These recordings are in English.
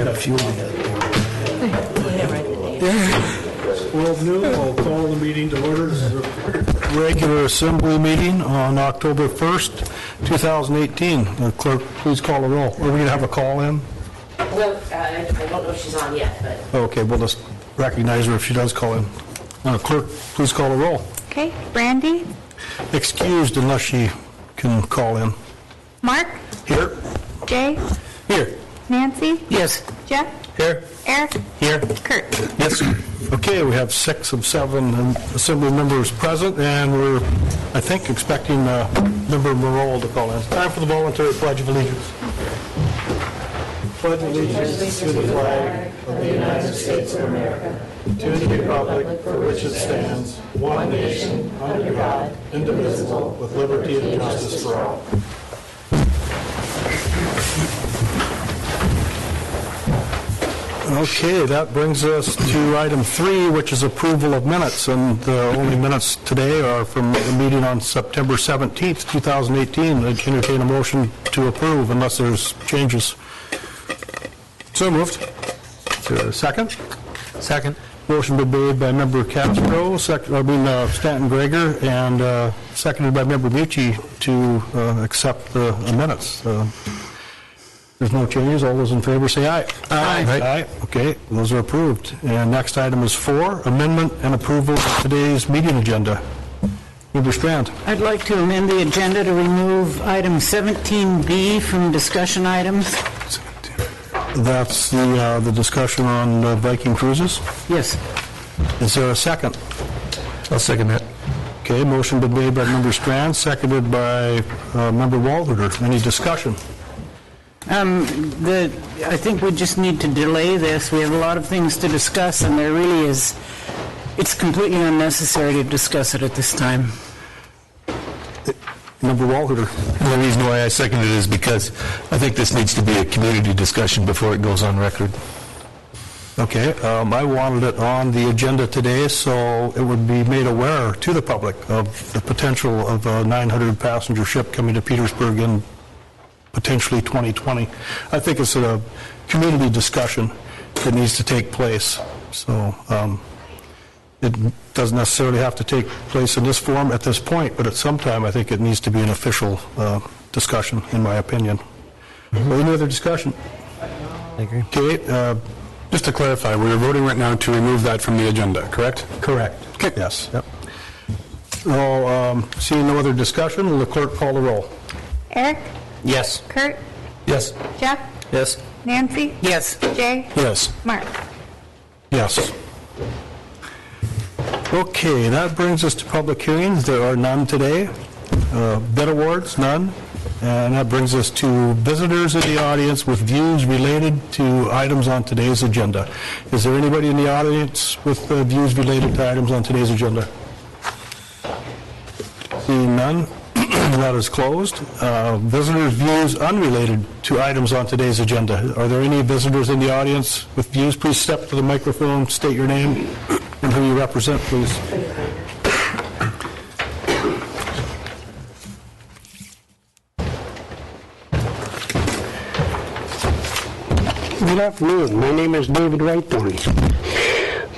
get a few minutes. Well, I'll call the meeting to order. This is a regular assembly meeting on October 1st, 2018. Clerk, please call the roll. Are we going to have a call in? Well, I don't know if she's on yet, but... Okay, we'll just recognize her if she does call in. Clerk, please call the roll. Okay, Brandy? Excused unless she can call in. Mark? Here. Jay? Here. Nancy? Yes. Jeff? Here. Eric? Here. Kurt? Yes. Okay, we have 6 of 7 assembly members present, and we're, I think, expecting Member Morrell to call in. Time for the voluntary Pledge of Allegiance. Pledge allegiance to the flag of the United States of America, to the republic for which it stands, one nation, under God, indivisible, with liberty and justice for all. Okay, that brings us to item 3, which is approval of minutes, and the only minutes today are from the meeting on September 17th, 2018. I'd entertain a motion to approve unless there's changes. So moved. Is there a second? Second. Motion been made by Member Castro, Stanton Greger, and seconded by Member Bucci to accept the minutes. There's no changes. All those in favor say aye. Aye. Aye. Okay, those are approved. And next item is 4, amendment and approval of today's meeting agenda. Member Strand. I'd like to amend the agenda to remove item 17B from discussion items. That's the discussion on Viking cruises. Yes. Is there a second? I'll second that. Okay, motion been made by Member Strand, seconded by Member Walder. Any discussion? I think we just need to delay this. We have a lot of things to discuss, and there really is, it's completely unnecessary to discuss it at this time. Member Walder. The reason why I second it is because I think this needs to be a community discussion before it goes on record. Okay, I wanted it on the agenda today so it would be made aware to the public of the potential of a 900-passenger ship coming to Petersburg in potentially 2020. I think it's a community discussion that needs to take place. So it doesn't necessarily have to take place in this form at this point, but at some time I think it needs to be an official discussion, in my opinion. Any other discussion? I agree. Okay. Just to clarify, we're voting right now to remove that from the agenda, correct? Correct. Okay. Yes. Yep. Well, seeing no other discussion, will the clerk call the roll? Eric? Yes. Kurt? Yes. Jeff? Yes. Nancy? Yes. Jay? Yes. Mark? Yes. Okay, that brings us to public hearings. There are none today. Bid awards, none. And that brings us to visitors in the audience with views related to items on today's agenda. Is there anybody in the audience with views related to items on today's agenda? Seeing none, that is closed. Visitors' views unrelated to items on today's agenda. Are there any visitors in the audience with views? Please step to the microphone, state your name and who you represent, please. Good afternoon. My name is David Whitethorn.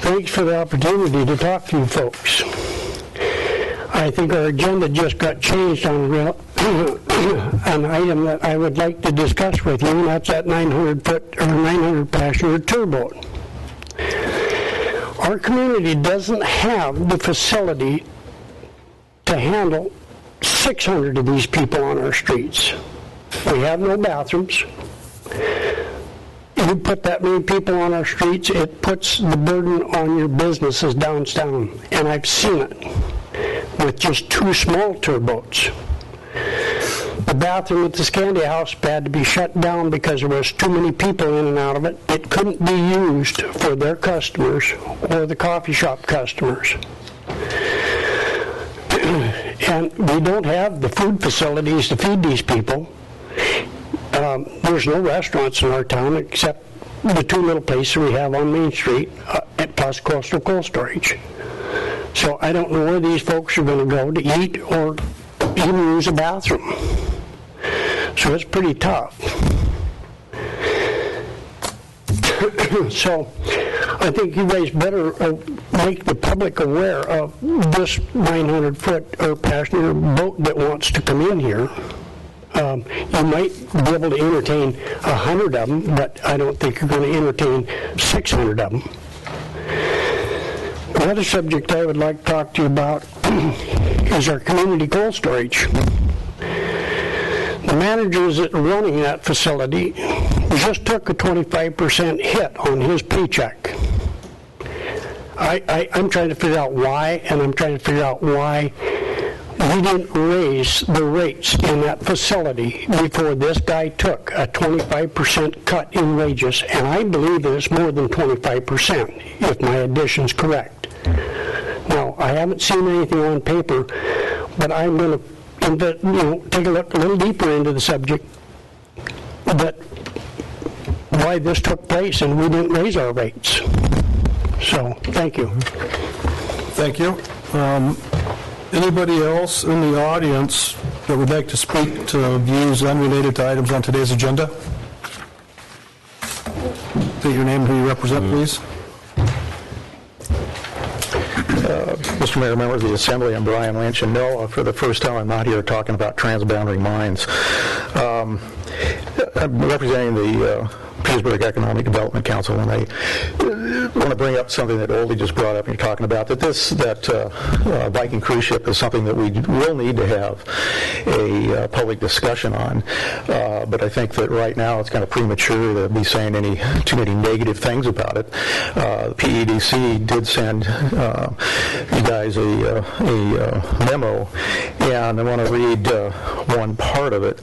Thanks for the opportunity to talk to you folks. I think our agenda just got changed on an item that I would like to discuss with you, and that's that 900-foot or 900-passenger turboat. Our community doesn't have the facility to handle 600 of these people on our streets. We have no bathrooms. You put that many people on our streets, it puts the burden on your businesses downtown, and I've seen it with just 2 small turboats. The bathroom at the Scandia House had to be shut down because there was too many people in and out of it. It couldn't be used for their customers or the coffee shop customers. And we don't have the food facilities to feed these people. There's no restaurants in our town except the 2 little places we have on Main Street, plus Coastal Cold Storage. So I don't know where these folks are going to go to eat or even use a bathroom. So it's pretty tough. So I think you guys better make the public aware of this 900-foot or passenger boat that wants to come in here. You might be able to entertain 100 of them, but I don't think you're going to entertain 600 of them. Another subject I would like to talk to you about is our community cold storage. The managers that are running that facility just took a 25% hit on his paycheck. I'm trying to figure out why, and I'm trying to figure out why we didn't raise the rates in that facility before this guy took a 25% cut in wages, and I believe that it's more than 25%, if my addition's correct. Now, I haven't seen anything on paper, but I'm going to take a look a little deeper into the subject, that why this took place and we didn't raise our rates. So, thank you. Thank you. Anybody else in the audience that would like to speak to views unrelated to items on today's agenda? State your name and who you represent, please. Mr. Mayor, members of the Assembly, I'm Brian Lynch, and no, for the first time I'm not here talking about transboundary mines. I'm representing the Petersburg Economic Development Council, and I want to bring up something that Oldie just brought up, and you're talking about, that Viking cruise ship is something that we will need to have a public discussion on, but I think that right now it's kind of premature to be saying too many negative things about it. The PEDC did send you guys a memo, and I want to read one part of it.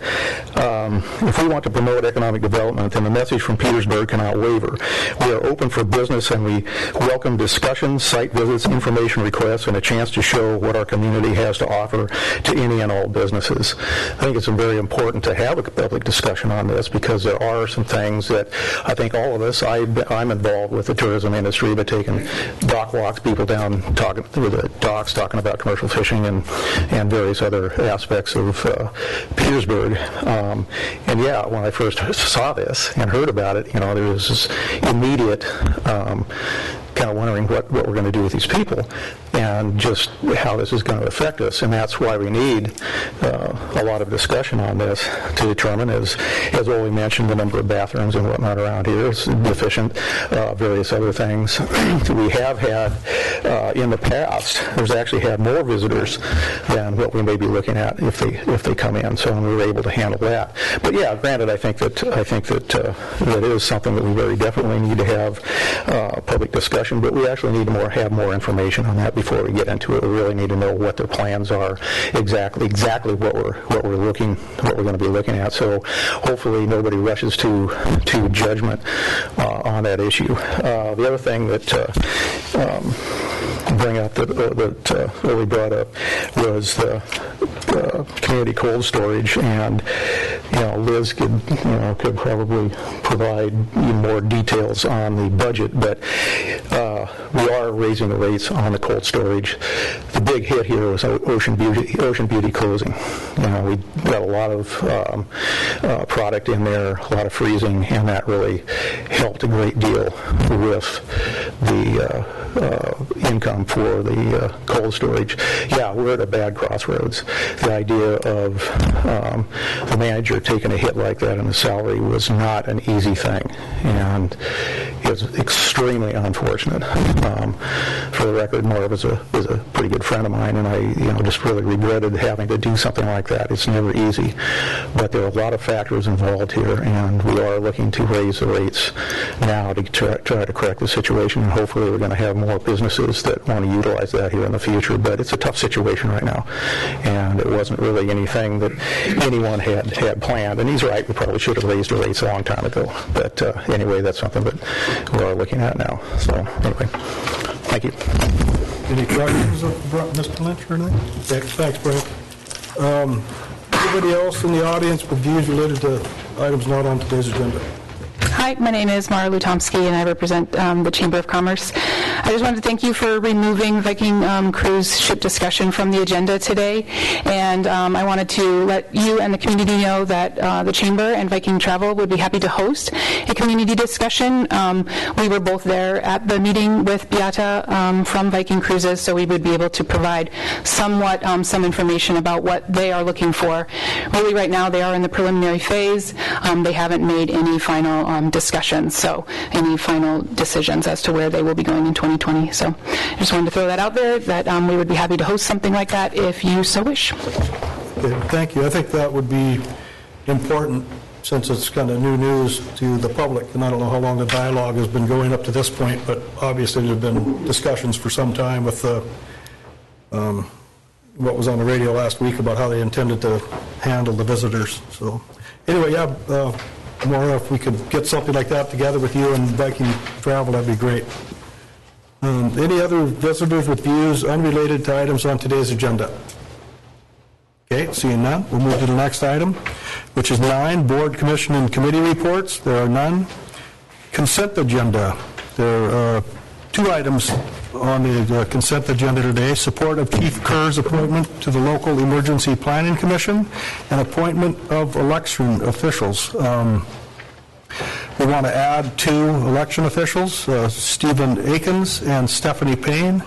If we want to promote economic development, then the message from Petersburg cannot waver. We are open for business, and we welcome discussions, site visits, information requests, and a chance to show what our community has to offer to any and all businesses. I think it's very important to have a public discussion on this, because there are some things that I think all of us, I'm involved with the tourism industry, but taking dock walks, people down talking through the docks, talking about commercial fishing and various other aspects of Petersburg. And yeah, when I first saw this and heard about it, there was this immediate kind of wondering what we're going to do with these people and just how this is going to affect us. And that's why we need a lot of discussion on this to determine, as Ole mentioned, the number of bathrooms and whatnot around here is deficient, various other things. We have had, in the past, there's actually had more visitors than what we may be looking at if they come in, so we were able to handle that. But yeah, granted, I think that that is something that we very definitely need to have public discussion, but we actually need to have more information on that before we get into it. We really need to know what their plans are, exactly what we're going to be looking at. So hopefully nobody rushes to judgment on that issue. The other thing that bring up that Ole brought up was the community cold storage, and Liz could probably provide even more details on the budget, but we are raising the rates on the cold storage. The big hit here was Ocean Beauty closing. We got a lot of product in there, a lot of freezing, and that really helped a great deal with the income for the cold storage. Yeah, we're at a bad crossroads. The idea of the manager taking a hit like that in the salary was not an easy thing, and it's extremely unfortunate. For the record, Marv is a pretty good friend of mine, and I just really regretted having to do something like that. It's never easy, but there are a lot of factors involved here, and we are looking to raise the rates now to try to correct the situation, and hopefully we're going to have more businesses that want to utilize that here in the future. But it's a tough situation right now, and it wasn't really anything that anyone had planned. And he's right, we probably should have raised the rates a long time ago. But anyway, that's something that we are looking at now. So anyway, thank you. Any questions of Mr. Lynch or anything? Thanks, Brian. Anybody else in the audience with views related to items not on today's agenda? Hi, my name is Mara Lutomsky, and I represent the Chamber of Commerce. I just wanted to thank you for removing Viking cruise ship discussion from the agenda today, and I wanted to let you and the community know that the Chamber and Viking Travel would be happy to host a community discussion. We were both there at the meeting with Beata from Viking Cruises, so we would be able to provide somewhat some information about what they are looking for. Really, right now, they are in the preliminary phase. They haven't made any final discussions, so any final decisions as to where they will be going in 2020. So I just wanted to throw that out there, that we would be happy to host something like that if you so wish. Okay, thank you. I think that would be important since it's kind of new news to the public, and I don't know how long the dialogue has been going up to this point, but obviously there have been discussions for some time with what was on the radio last week about how they intended to handle the visitors. So anyway, yeah, Maura, if we could get something like that together with you and Viking Travel, that'd be great. Any other visitors with views unrelated to items on today's agenda? Okay, seeing none, we'll move to the next item, which is 9, Board, Commission, and Committee reports. There are none. Consent agenda. There are 2 items on the consent agenda today: support of Chief Kerr's appointment to the Local Emergency Planning Commission and appointment of election officials. We want to add 2 election officials, Stephen Akins and Stephanie Payne.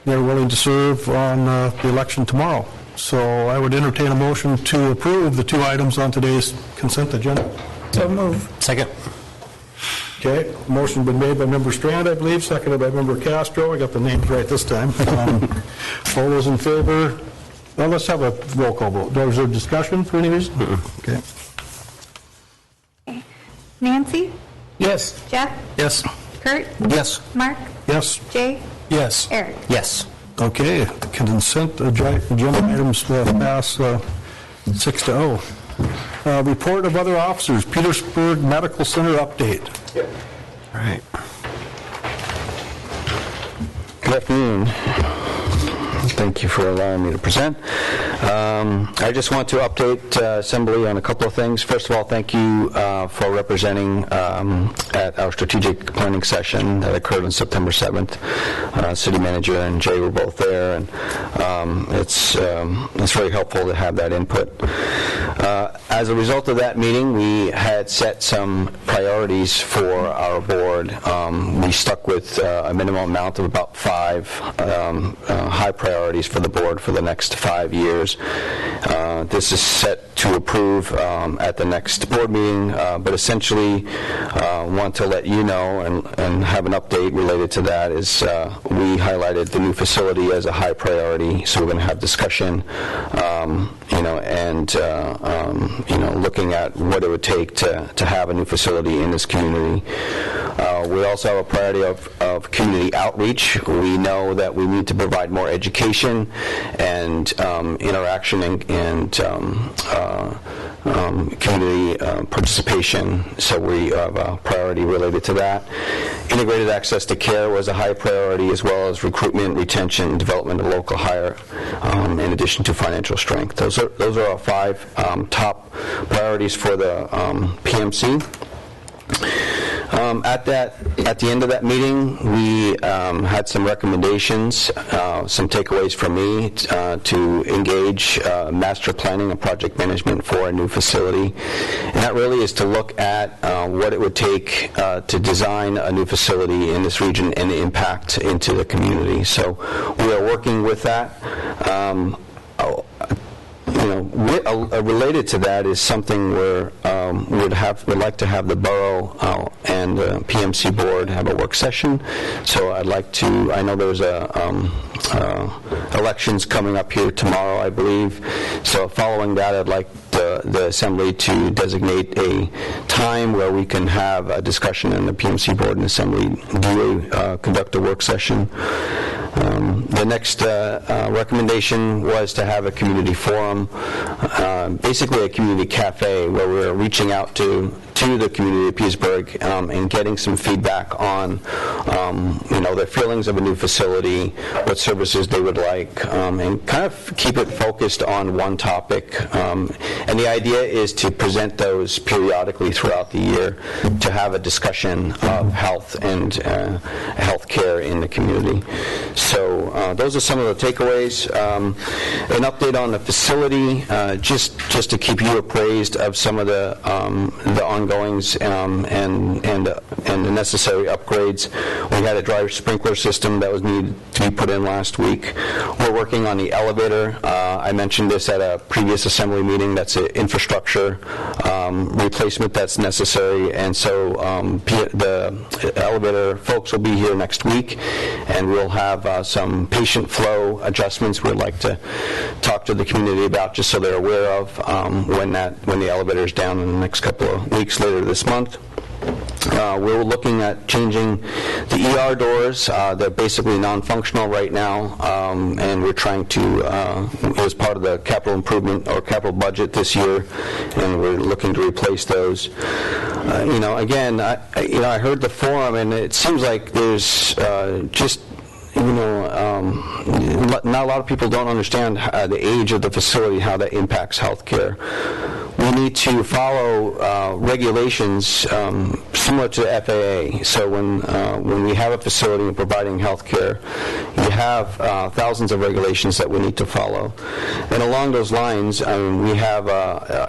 They're willing to serve on the election tomorrow. So I would entertain a motion to approve the 2 items on today's consent agenda. So move. Second. Okay, motion been made by Member Strand, I believe, seconded by Member Castro. I got the names right this time. All those in favor? Well, let's have a roll call vote. Is there discussion for any reason? Okay. Nancy, Yes. Jeff, Yes. Kurt, Yes. Mark, Yes. Jay, Yes. Eric. Yes. Okay, the consent agenda items pass 6-0. Report of other officers, Petersburg Medical Center update. All right. Good afternoon. Thank you for allowing me to present. I just want to update Assembly on a couple of things. First of all, thank you for representing at our strategic planning session that occurred on September 7th. City Manager and Jay were both there, and it's very helpful to have that input. As a result of that meeting, we had set some priorities for our board. We stuck with a minimum amount of about 5 high priorities for the board for the next 5 years. This is set to approve at the next board meeting, but essentially want to let you know and have an update related to that is we highlighted the new facility as a high priority, so we're going to have discussion, looking at what it would take to have a new facility in this community. We also have a priority of community outreach. We know that we need to provide more education and interaction and community participation, so we have a priority related to that. Integrated access to care was a high priority, as well as recruitment, retention, development of local hire, in addition to financial strength. Those are our 5 top priorities for the PMC. At the end of that meeting, we had some recommendations, some takeaways from me to engage master planning and project management for a new facility. And that really is to look at what it would take to design a new facility in this region and the impact into the community. So we are working with that. Related to that is something where we'd like to have the Borough and the PMC board have a work session. So I know there's elections coming up here tomorrow, I believe. So following that, I'd like the Assembly to designate a time where we can have a discussion, and the PMC board and Assembly conduct a work session. The next recommendation was to have a community forum, basically a community cafe, where we're reaching out to to the community of Petersburg and getting some feedback on, their feelings of a new facility, what services they would like, and kind of keep it focused on one topic. And the idea is to present those periodically throughout the year to have a discussion of health and health care in the community. So those are some of the takeaways. An update on the facility, just to keep you appraised of some of the ongoings and the necessary upgrades. We had a dry sprinkler system that was needed to be put in last week. We're working on the elevator. I mentioned this at a previous assembly meeting. That's an infrastructure replacement that's necessary, and so the elevator folks will be here next week, and we'll have some patient flow adjustments we'd like to talk to the community about, just so they're aware of when the elevator is down in the next couple of weeks later this month. We're looking at changing the ER doors. They're basically non-functional right now, and we're trying to, as part of the capital improvement or capital budget this year, and we're looking to replace those. Again, I heard the forum, and it seems like there's not a lot of people don't understand the age of the facility, how that impacts healthcare. We need to follow regulations similar to the FAA. So when we have a facility and providing health care, you have thousands of regulations that we need to follow. And along those lines, we have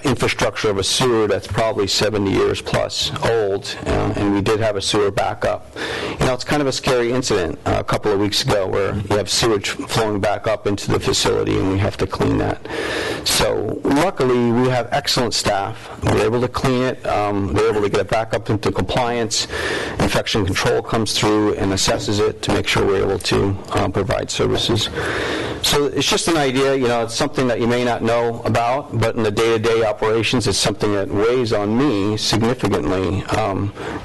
infrastructure of a sewer that's probably 70 years plus old, and we did have a sewer backup. It's kind of a scary incident a couple of weeks ago where you have sewage flowing back up into the facility, and we have to clean that. So luckily, we have excellent staff. We're able to clean it. They're able to get it back up into compliance. Infection control comes through and assesses it to make sure we're able to provide services. So it's just an idea. It's something that you may not know about, but in the day-to-day operations, it's something that weighs on me significantly,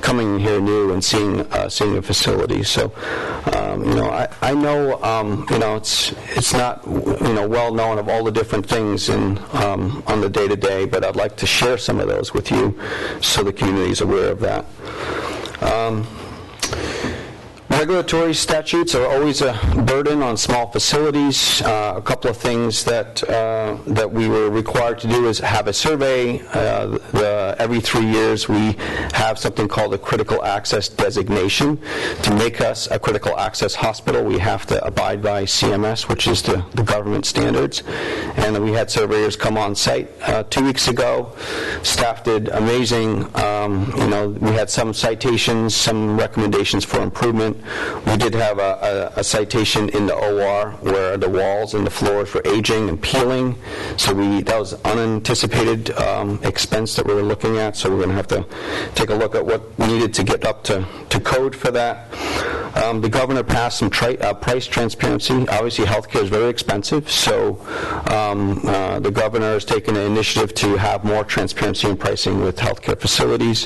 coming here new and seeing a facility. So, I know, it's not, well known of all the different things on the day-to-day, but I'd like to share some of those with you so the community is aware of that. Regulatory statutes are always a burden on small facilities. A couple of things that we were required to do is have a survey. Every 3 years we have something called a critical access designation. To make us a critical access hospital, we have to abide by CMS, which is the government standards. And we had surveyors come on site 2 weeks ago. Staff did amazing. We had some citations, some recommendations for improvement. We did have a citation in the OR where the walls and the floors were aging and peeling. So that was unanticipated expense that we were looking at. So we're going to have to take a look at what we needed to get up to code for that. The governor passed some price transparency. Obviously, healthcare is very expensive, so the governor has taken an initiative to have more transparency in pricing with healthcare facilities.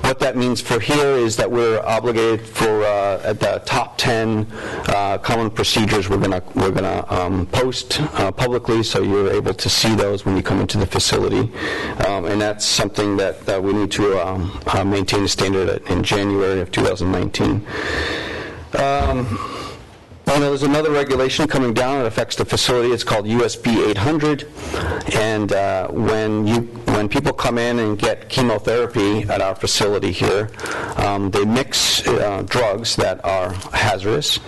What that means for here is that we're obligated for at the top 10 common procedures we're gonna post publicly, so you're able to see those when you come into the facility, and that's something that we need to maintain a standard in January of 2019. There's another regulation coming down that affects the facility. It's called USB 800, and when people come in and get chemotherapy at our facility here, they mix drugs that are hazardous,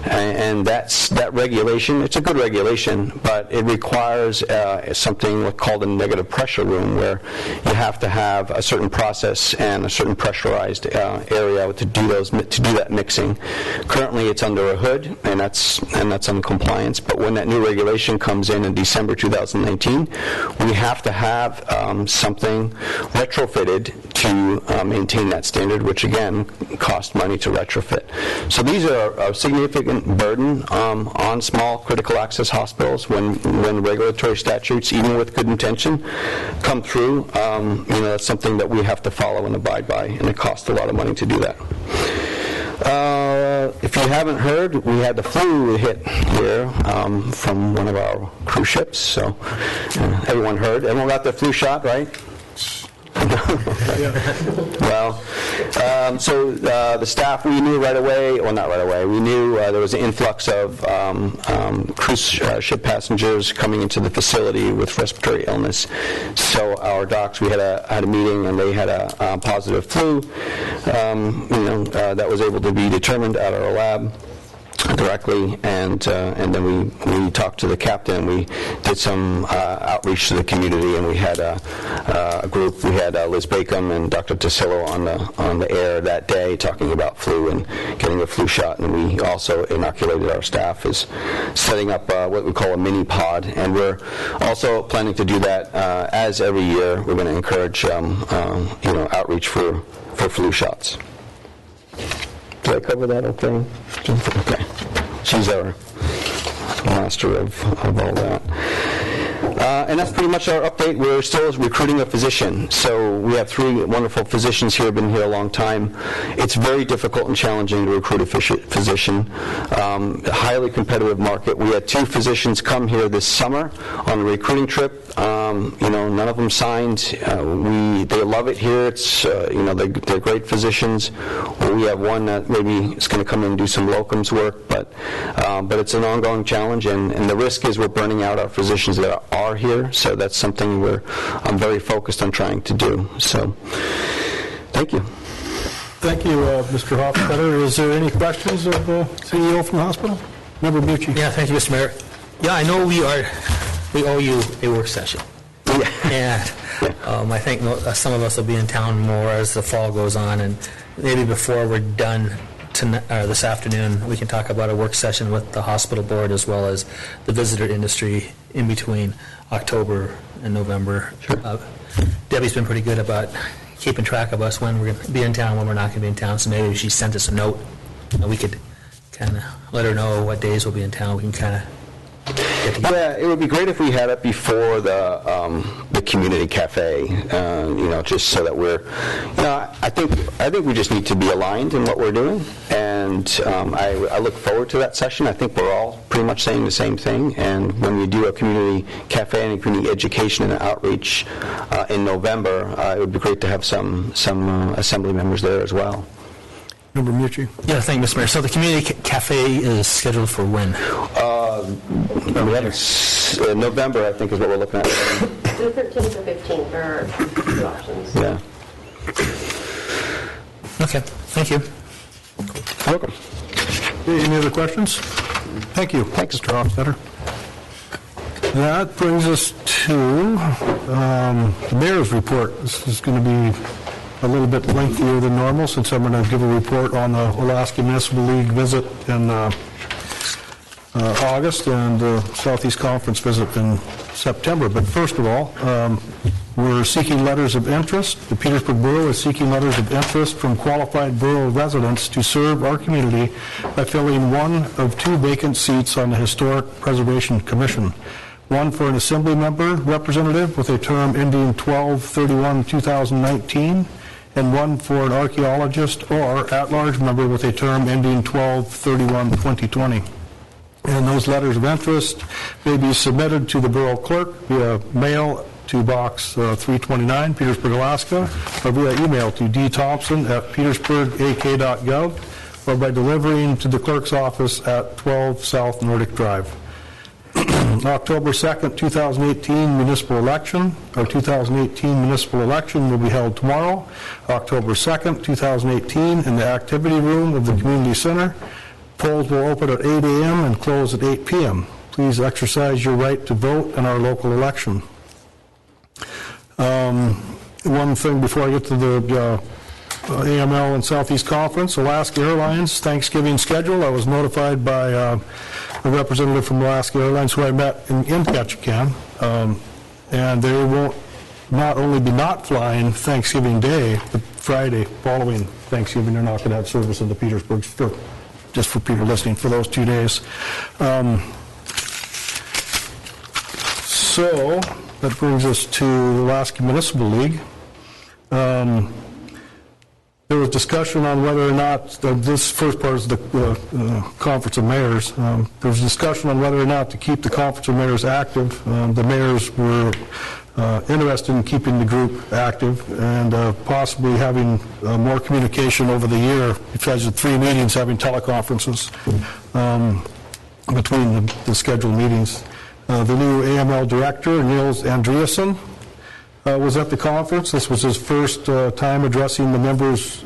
and that regulation, it's a good regulation, but it requires something called a negative pressure room, where you have to have a certain process and a certain pressurized area to do that mixing. Currently, it's under a hood, and that's in compliance. But when that new regulation comes in December 2019, we have to have something retrofitted to maintain that standard, which again costs money to retrofit. So these are a significant burden on small critical access hospitals when regulatory statutes, even with good intention, come through. That's something that we have to follow and abide by, and it costs a lot of money to do that. If you haven't heard, we had the flu hit here from one of our cruise ships, so everyone heard. Everyone got their flu shot, right? Well, so the staff, we knew right away, well, not right away, we knew there was an influx of cruise ship passengers coming into the facility with respiratory illness. So our docs, we had a meeting, and they had a positive flu, that was able to be determined at our lab directly, and then we talked to the captain. We did some outreach to the community, and we had a group. We had Liz Bacon and Dr. Tasillo on the air that day talking about flu and getting a flu shot, and we also inoculated our staff as setting up what we call a mini pod, and we're also planning to do that as every year. We're going to encourage outreach for flu shots. Did I cover that okay? Okay. She's our master of all that. And that's pretty much our update. We're still recruiting a physician. So we have 3 wonderful physicians here, been here a long time. It's very difficult and challenging to recruit a physician. A highly competitive market. We had 2 physicians come here this summer on a recruiting trip. None of them signed. They love it here. It's they're great physicians. We have one that maybe is going to come in and do some locums work, but it's an ongoing challenge, and the risk is we're burning out our physicians that are here. So that's something I'm very focused on trying to do. So, thank you. Thank you, Mr. Hofstetter. Is there any questions of the CEO from the hospital? Member Bucci. Yeah, thank you, Mr. Mayor. Yeah, I know we owe you a work session. And I think some of us will be in town more as the fall goes on, and maybe before we're done this afternoon, we can talk about a work session with the hospital board as well as the visitor industry in between October and November. Sure. Debbie's been pretty good about keeping track of us when we're going to be in town, when we're not going to be in town, so maybe if she sent us a note, we could kind of let her know what days we'll be in town. We can kind of get together. Yeah, it would be great if we had it before the community cafe, just so that we're, I think we just need to be aligned in what we're doing, and I look forward to that session. I think we're all pretty much saying the same thing, and when we do a community cafe and a community education and outreach in November, it would be great to have some assembly members there as well. Member Mucci. Yeah, thank you, Mr. Mayor. So the community cafe is scheduled for when? November, I think, is what we're looking at. The 13th or 15th are 2 options. Yeah. Okay, thank you. Welcome. Any other questions? Thank you. Thanks, Mr. Hofstetter. That brings us to the mayor's report. This is going to be a little bit lengthier than normal, since I'm going to give a report on the Alaska Municipal League visit in August and the Southeast Conference visit in September. But first of all, we're seeking letters of interest. The Petersburg Borough is seeking letters of interest from qualified borough residents to serve our community by filling one of 2 vacant seats on the Historic Preservation Commission. One for an assembly member representative with a term ending 12/31/2019, and one for an archaeologist or at-large member with a term ending 12/31/2020. And those letters of interest may be submitted to the borough clerk via mail to Box 329, Petersburg, Alaska, or via email to dthompson@petersburgak.gov, or by delivering to the clerk's office at 12 South Nordic Drive. October 2nd, 2018 municipal election. Our 2018 municipal election will be held tomorrow, October 2nd, 2018, in the activity room of the community center. Polls will open at 8 a.m. and close at 8 p.m. Please exercise your right to vote in our local election. One thing before I get to the AML and Southeast Conference, Alaska Airlines Thanksgiving schedule. I was notified by a representative from Alaska Airlines who I met in Ketchikan, and they won't not only be not flying Thanksgiving Day, but Friday following Thanksgiving, they're not going to have service in the Petersburg, just for people listening, for those 2 days. So that brings us to the Alaska Municipal League. There was discussion on whether or not, this first part is the Conference of Mayors. There was discussion on whether or not to keep the Conference of Mayors active. The mayors were interested in keeping the group active and possibly having more communication over the year, besides the 3 meetings, having teleconferences between the scheduled meetings. The new AML director, Niels Andreasen, was at the conference. This was his first time addressing the members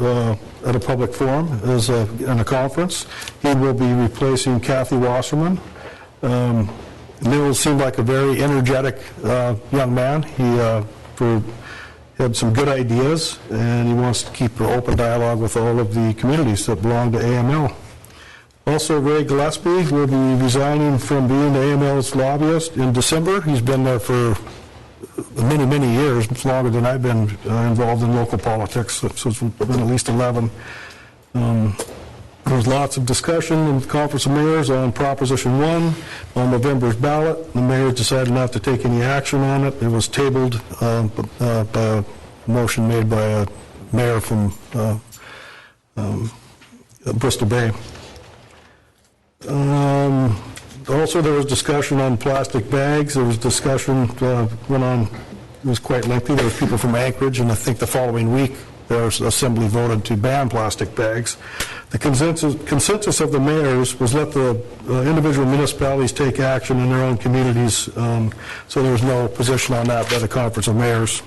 at a public forum in a conference. He will be replacing Kathy Wasserman. Niels seemed like a very energetic young man. He had some good ideas, and he wants to keep an open dialogue with all of the communities that belong to AML. Also, Ray Gillespie will be resigning from being the AML's lobbyist in December. He's been there for many, many years. It's longer than I've been involved in local politics, so it's been at least 11. There was lots of discussion in the Conference of Mayors on Proposition 1 on November's ballot. The mayors decided not to take any action on it. It was tabled by a motion made by a mayor from Bristol Bay. Also, there was discussion on plastic bags. There was discussion went on. It was quite lengthy. There was people from Anchorage, and I think the following week, their assembly voted to ban plastic bags. The consensus of the mayors was let the individual municipalities take action in their own communities. So there was no position on that by the Conference of Mayors.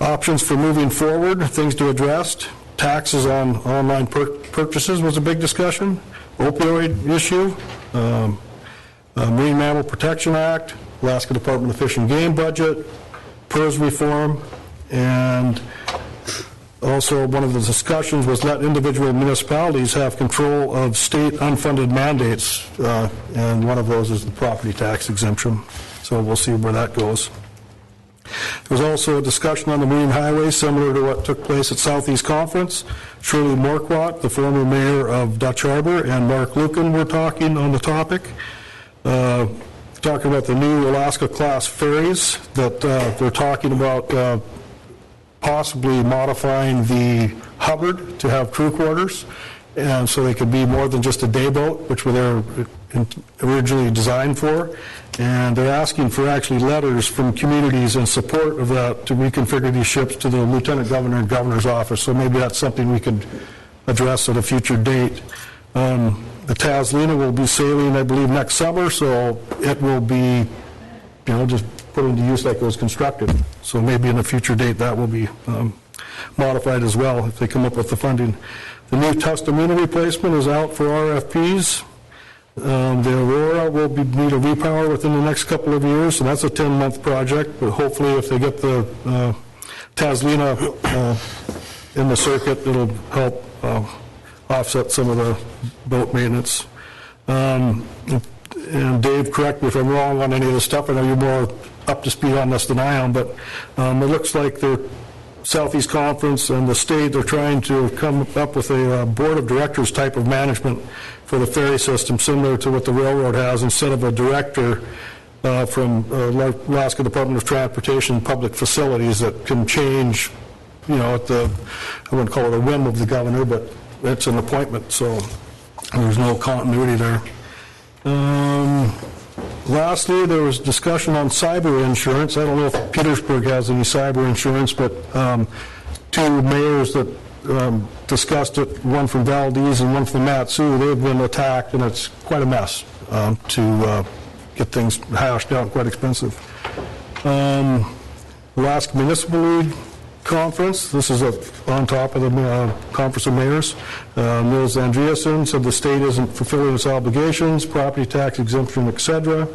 Options for moving forward, things to address. Taxes on online purchases was a big discussion. Opioid issue, Marine Mammal Protection Act, Alaska Department of Fish and Game budget, PERS reform, and also one of the discussions was let individual municipalities have control of state unfunded mandates, and one of those is the property tax exemption. So we'll see where that goes. There was also a discussion on the marine highways, similar to what took place at Southeast Conference. Shirley Morquat, the former mayor of Dutch Harbor, and Mark Lucan were talking on the topic, talking about the new Alaska-class ferries that they're talking about possibly modifying the Hubbard to have crew quarters, and so they could be more than just a day boat, which they were originally designed for. And they're asking for actually letters from communities in support of that to reconfigure these ships to the Lieutenant Governor and Governor's office. So maybe that's something we could address at a future date. The Taslina will be sailing, I believe, next summer, so it will be, just put into use like it was constructed. So maybe in a future date that will be modified as well if they come up with the funding. The new Tustamina replacement is out for RFPs. The Aurora will need a repower within the next couple of years, and that's a 10-month project, but hopefully if they get the Taslina in the circuit, it'll help offset some of the boat maintenance. And Dave, correct me if I'm wrong on any of this stuff. I know you're more up to speed on this than I am, but it looks like the Southeast Conference and the state, they're trying to come up with a board of directors type of management for the ferry system, similar to what the railroad has, instead of a director from Alaska Department of Transportation public facilities that can change, at the, I wouldn't call it a whim of the governor, but it's an appointment, so there's no continuity there. Lastly, there was discussion on cyber insurance. I don't know if Petersburg has any cyber insurance, but two mayors that discussed it, one from Valdez and one from Matsu, they've been attacked, and it's quite a mess to get things hashed out, quite expensive. Alaska Municipal League Conference, this is on top of the Conference of Mayors. Niels Andreasen said the state isn't fulfilling its obligations, property tax exemption, etc.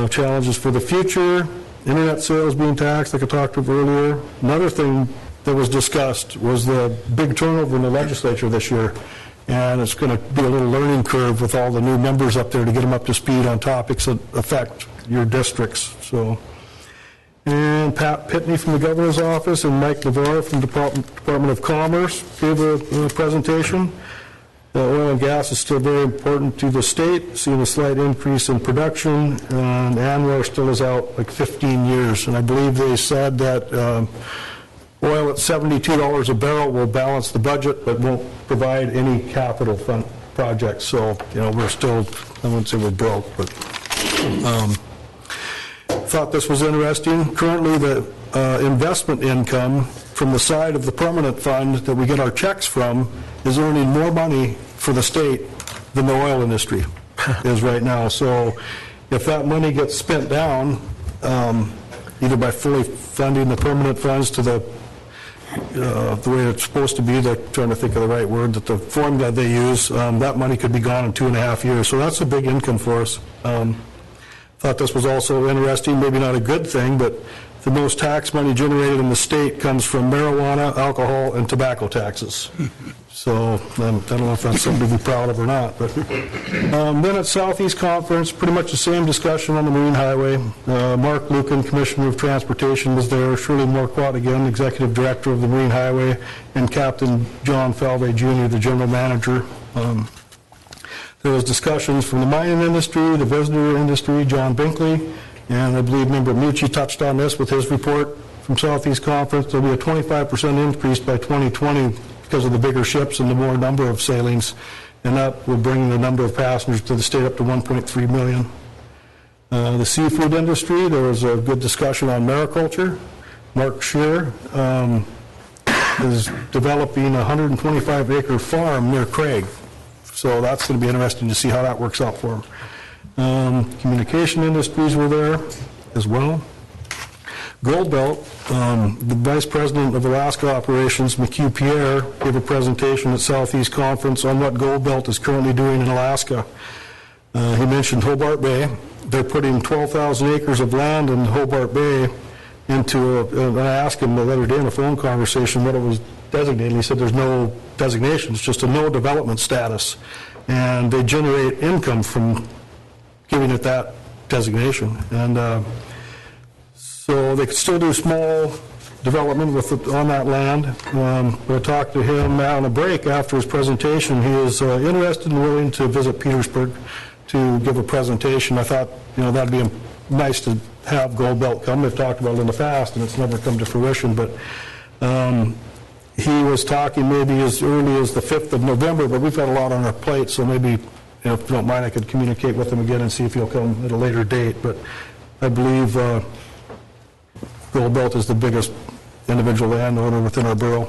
Challenges for the future, internet sales being taxed, like I talked about earlier. Another thing that was discussed was the big turnover in the legislature this year, and it's going to be a little learning curve with all the new members up there to get them up to speed on topics that affect your districts. So. And Pat Pitney from the Governor's Office and Mike Navarro from the Department of Commerce gave a presentation. Oil and gas is still very important to the state, seeing a slight increase in production, and ANWR still is out like 15 years. And I believe they said that oil at $72 a barrel will balance the budget, but won't provide any capital fund projects. So, we're still, I wouldn't say we're broke, but... thought this was interesting. Currently, the investment income from the side of the permanent fund that we get our checks from is earning more money for the state than the oil industry is right now. So if that money gets spent down, either by fully funding the permanent funds to the way it's supposed to be, they're trying to think of the right word, that the formula they use, that money could be gone in 2.5 years. So that's a big income for us. Thought this was also interesting, maybe not a good thing, but the most tax money generated in the state comes from marijuana, alcohol, and tobacco taxes. So I don't know if that's something to be proud of or not. But then at Southeast Conference, pretty much the same discussion on the Marine Highway. Mark Lucan, Commissioner of Transportation, was there. Shirley Morquat, again, Executive Director of the Marine Highway, and Captain John Falvey, Jr., the General Manager. There was discussions from the mining industry, the visitor industry, John Binkley, and I believe Member Mucci touched on this with his report from Southeast Conference. There'll be a 25% increase by 2020 because of the bigger ships and the more number of sailings, and that will bring the number of passengers to the state up to 1.3 million. The seafood industry, there was a good discussion on mariculture. Mark Scheer is developing a 125-acre farm near Craig. So that's going to be interesting to see how that works out for them. Communication industries were there as well. Gold Belt, the Vice President of Alaska Operations, McHugh Pierre, gave a presentation at Southeast Conference on what Gold Belt is currently doing in Alaska. He mentioned Hobart Bay. They're putting 12,000 acres of land in Hobart Bay into, and I asked him the other day in a phone conversation what it was designated. He said there's no designation, it's just a no development status. And they generate income from giving it that designation. And so they could still do small development on that land. I talked to him on a break after his presentation. He is interested and willing to visit Petersburg to give a presentation. I thought, that'd be nice to have Gold Belt come. They've talked about it in the past, and it's never come to fruition. But he was talking maybe as early as the 5th of November, but we've got a lot on our plate, so maybe, if you don't mind, I could communicate with him again and see if he'll come at a later date. But I believe Gold Belt is the biggest individual landowner within our borough.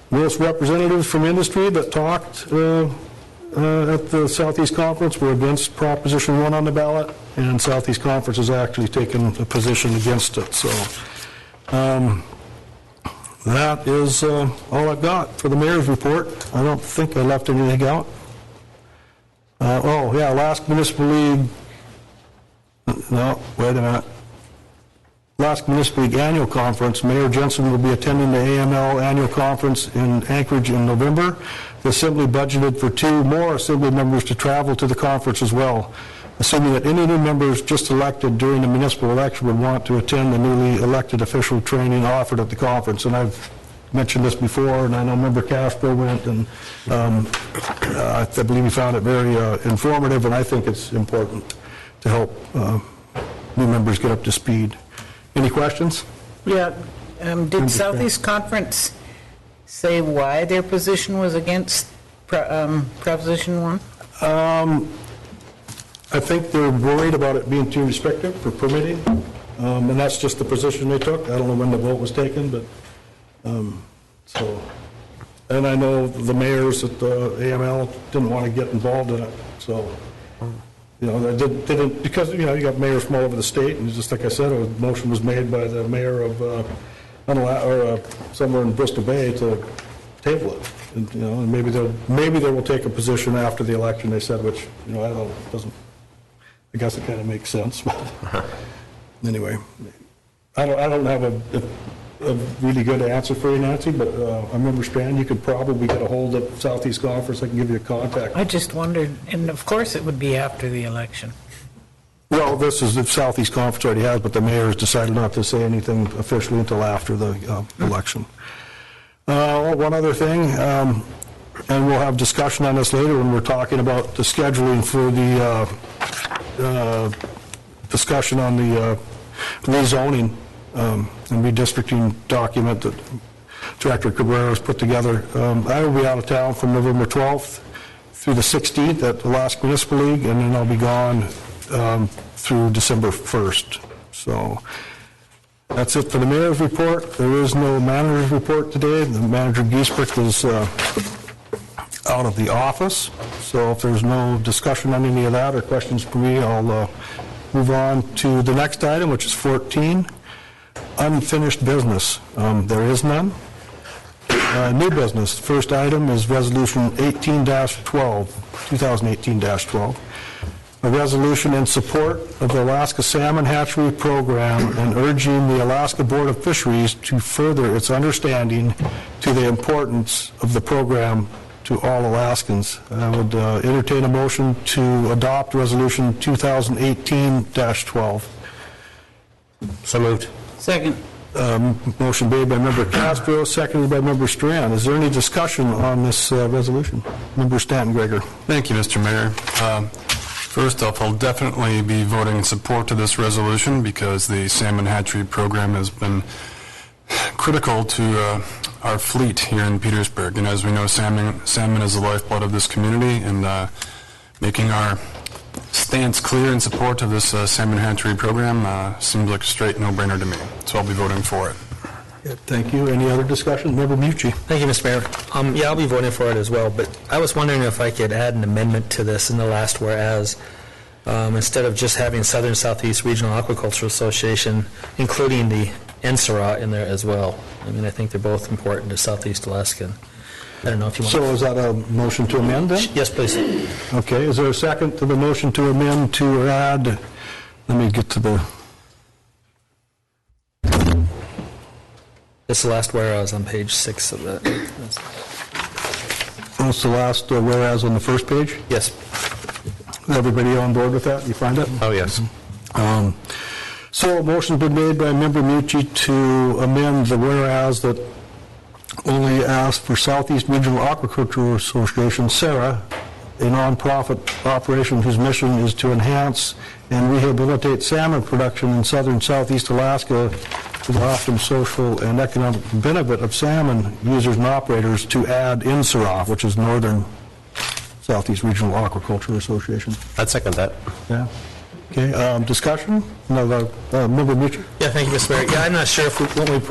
Most representatives from industry that talked at the Southeast Conference were against Proposition 1 on the ballot, and Southeast Conference has actually taken a position against it. So that is all I've got for the mayor's report. I don't think I left anything out. Alaska Municipal League. No, wait a minute. Alaska Municipal League Annual Conference. Mayor Jensen will be attending the AML Annual Conference in Anchorage in November. The Assembly budgeted for 2 more Assembly members to travel to the conference as well, assuming that any new members just elected during the municipal election would want to attend the newly elected official training offered at the conference. And I've mentioned this before, and I know Member Castro went, and I believe he found it very informative, and I think it's important to help new members get up to speed. Any questions? Yeah. Did Southeast Conference say why their position was against Proposition 1? I think they're worried about it being too restrictive for permitting, and that's just the position they took. I don't know when the vote was taken, but and I know the mayors at the AML didn't want to get involved in it, so they didn't, because you got mayors from all over the state, and just like I said, a motion was made by the mayor of somewhere in Bristol Bay to table it, and maybe they will take a position after the election. They said, which I guess it kind of makes sense. Anyway, I don't have a really good answer for you, Nancy, but I remember Strand, you could probably get a hold of Southeast Conference. I can give you a contact. I just wondered, and of course it would be after the election. Well, this is if Southeast Conference already has, but the mayor has decided not to say anything officially until after the election. One other thing, and we'll have discussion on this later when we're talking about the scheduling for the discussion on the rezoning and redistricting document that Director Cabrera has put together. I will be out of town from November 12th through the 16th at Alaska Municipal League, and then I'll be gone through December 1st. So that's it for the mayor's report. There is no manager's report today. The manager Giesbrecht is out of the office. So if there's no discussion on any of that or questions for me, I'll move on to the next item, which is 14, unfinished business. There is none. New business. The first item is Resolution 18-12, 2018-12. A resolution in support of the Alaska Salmon Hatchery Program and urging the Alaska Board of Fisheries to further its understanding to the importance of the program to all Alaskans. I would entertain a motion to adopt Resolution 2018-12. So moved. Second. Motion made by Member Castro, seconded by Member Strand. Is there any discussion on this resolution? Member Stanton Gregor. Thank you, Mr. Mayor. First off, I'll definitely be voting in support of this resolution because the salmon hatchery program has been critical to our fleet here in Petersburg. And as we know, salmon is the lifeblood of this community, and making our stance clear in support of this salmon hatchery program seems like a straight no-brainer to me. So I'll be voting for it. Thank you. Any other discussion? Member Mucci. Thank you, Mr. Mayor. Yeah, I'll be voting for it as well, but I was wondering if I could add an amendment to this in the last whereas, instead of just having Southern Southeast Regional Aquaculture Association, including the NSERA in there as well. I mean, I think they're both important to Southeast Alaska. I don't know if you want So is that a motion to amend then? Yes, please. Okay. Is there a second to the motion to amend to add? Let me get to the... It's the last whereas on page 6 of that. What's the last whereas on the first page? Yes. Is everybody on board with that? You find it? Oh, yes. So a motion's been made by Member Mucci to amend the whereas that only ask for Southeast Regional Aquaculture Association, SARA, a nonprofit operation whose mission is to enhance and rehabilitate salmon production in southern Southeast Alaska to the optimum social and economic benefit of salmon users and operators, to add NSERA, which is Northern Southeast Regional Aquaculture Association. I'd second that. Yeah. Okay, discussion? No, Member Mucci? Yeah, thank you, Mr. Mayor. Yeah, I'm not sure if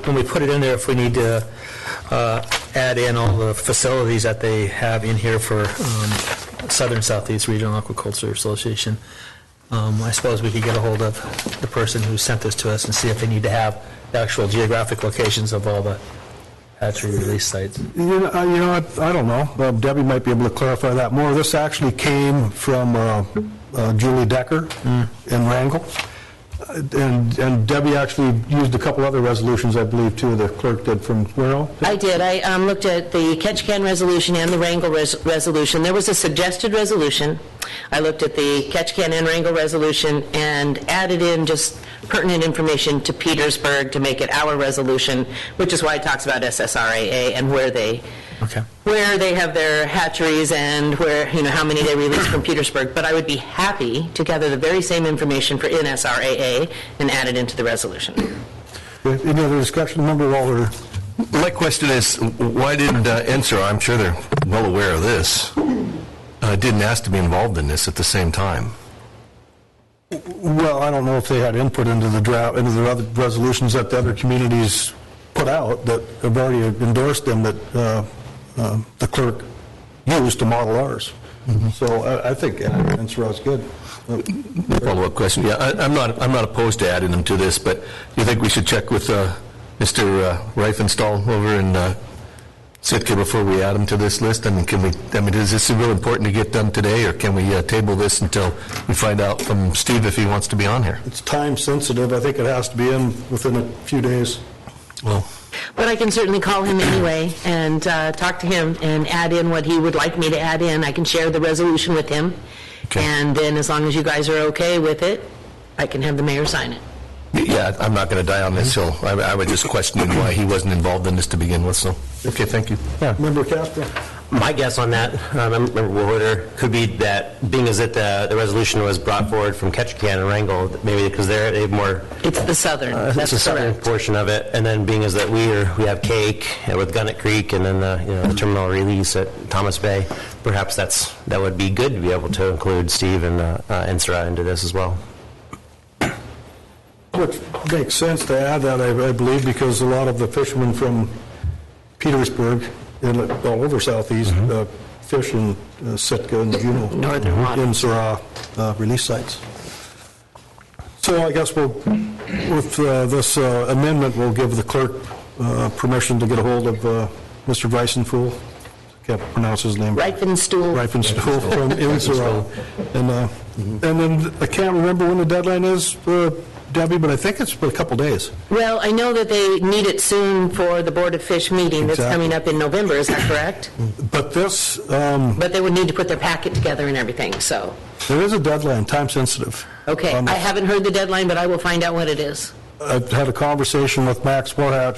when we put it in there, if we need to add in all the facilities that they have in here for Southern Southeast Regional Aquaculture Association. I suppose we could get a hold of the person who sent this to us and see if they need to have the actual geographic locations of all the hatchery release sites. You know, I don't know. Debbie might be able to clarify that more. This actually came from Julie Decker in Wrangell. And Debbie actually used a couple other resolutions, I believe, too, the clerk did from Wirral. I did. I looked at the Ketchikan resolution and the Wrangell resolution. There was a suggested resolution. I looked at the Ketchikan and Wrangell resolution and added in just pertinent information to Petersburg to make it our resolution, which is why it talks about SSRAA and where they have their hatcheries and where, how many they release from Petersburg. But I would be happy to gather the very same information for NSRAA and add it into the resolution. Any other discussion? Member Walter. My question is, why didn't NSERA, I'm sure they're well aware of this, didn't ask to be involved in this at the same time? Well, I don't know if they had input into the draft, into the other resolutions that the other communities put out that have already endorsed them that the clerk used to model ours. So I think NSERA is good. Follow-up question. Yeah, I'm not opposed to adding them to this, but you think we should check with Mr. Reifenstahl over in Sitka before we add them to this list? I mean, is this real important to get done today, or can we table this until we find out from Steve if he wants to be on here? It's time sensitive. I think it has to be in within a few days. Well, but I can certainly call him anyway and talk to him and add in what he would like me to add in. I can share the resolution with him. Okay. And then as long as you guys are okay with it, I can have the mayor sign it. Yeah, I'm not going to die on this hill. I was just questioning why he wasn't involved in this to begin with. So, okay, thank you. Yeah, Member Castro. My guess on that, Member Woodward, could be that being as that the resolution was brought forward from Ketchikan and Wrangell, maybe because they have more... It's the southern, It's that's the southern correct. portion of it, and then being as that we have Cake with Gunnet Creek, and then the terminal release at Thomas Bay, perhaps that would be good to be able to include Steve and Insera into this as well. Which makes sense to add that, I believe, because a lot of the fishermen from Petersburg and all over southeast fish in Sitka and Juneau, Northern waters. Insera release sites. So I guess with this amendment, we'll give the clerk permission to get a hold of Mr. Weissenfuhl. Can't pronounce his name. Reifenstuhl. Reifenstuhl from Insera. And then I can't remember when the deadline is, Debbie, but I think it's a couple days. Well, I know that they need it soon for the Board of Fish meeting that's Exactly. coming up in November, is that correct? But this, But they would need to put their packet together and everything, so. there is a deadline, time sensitive. Okay, On I this. haven't heard the deadline, but I will find out what it is. I've had a conversation with Max Mohat,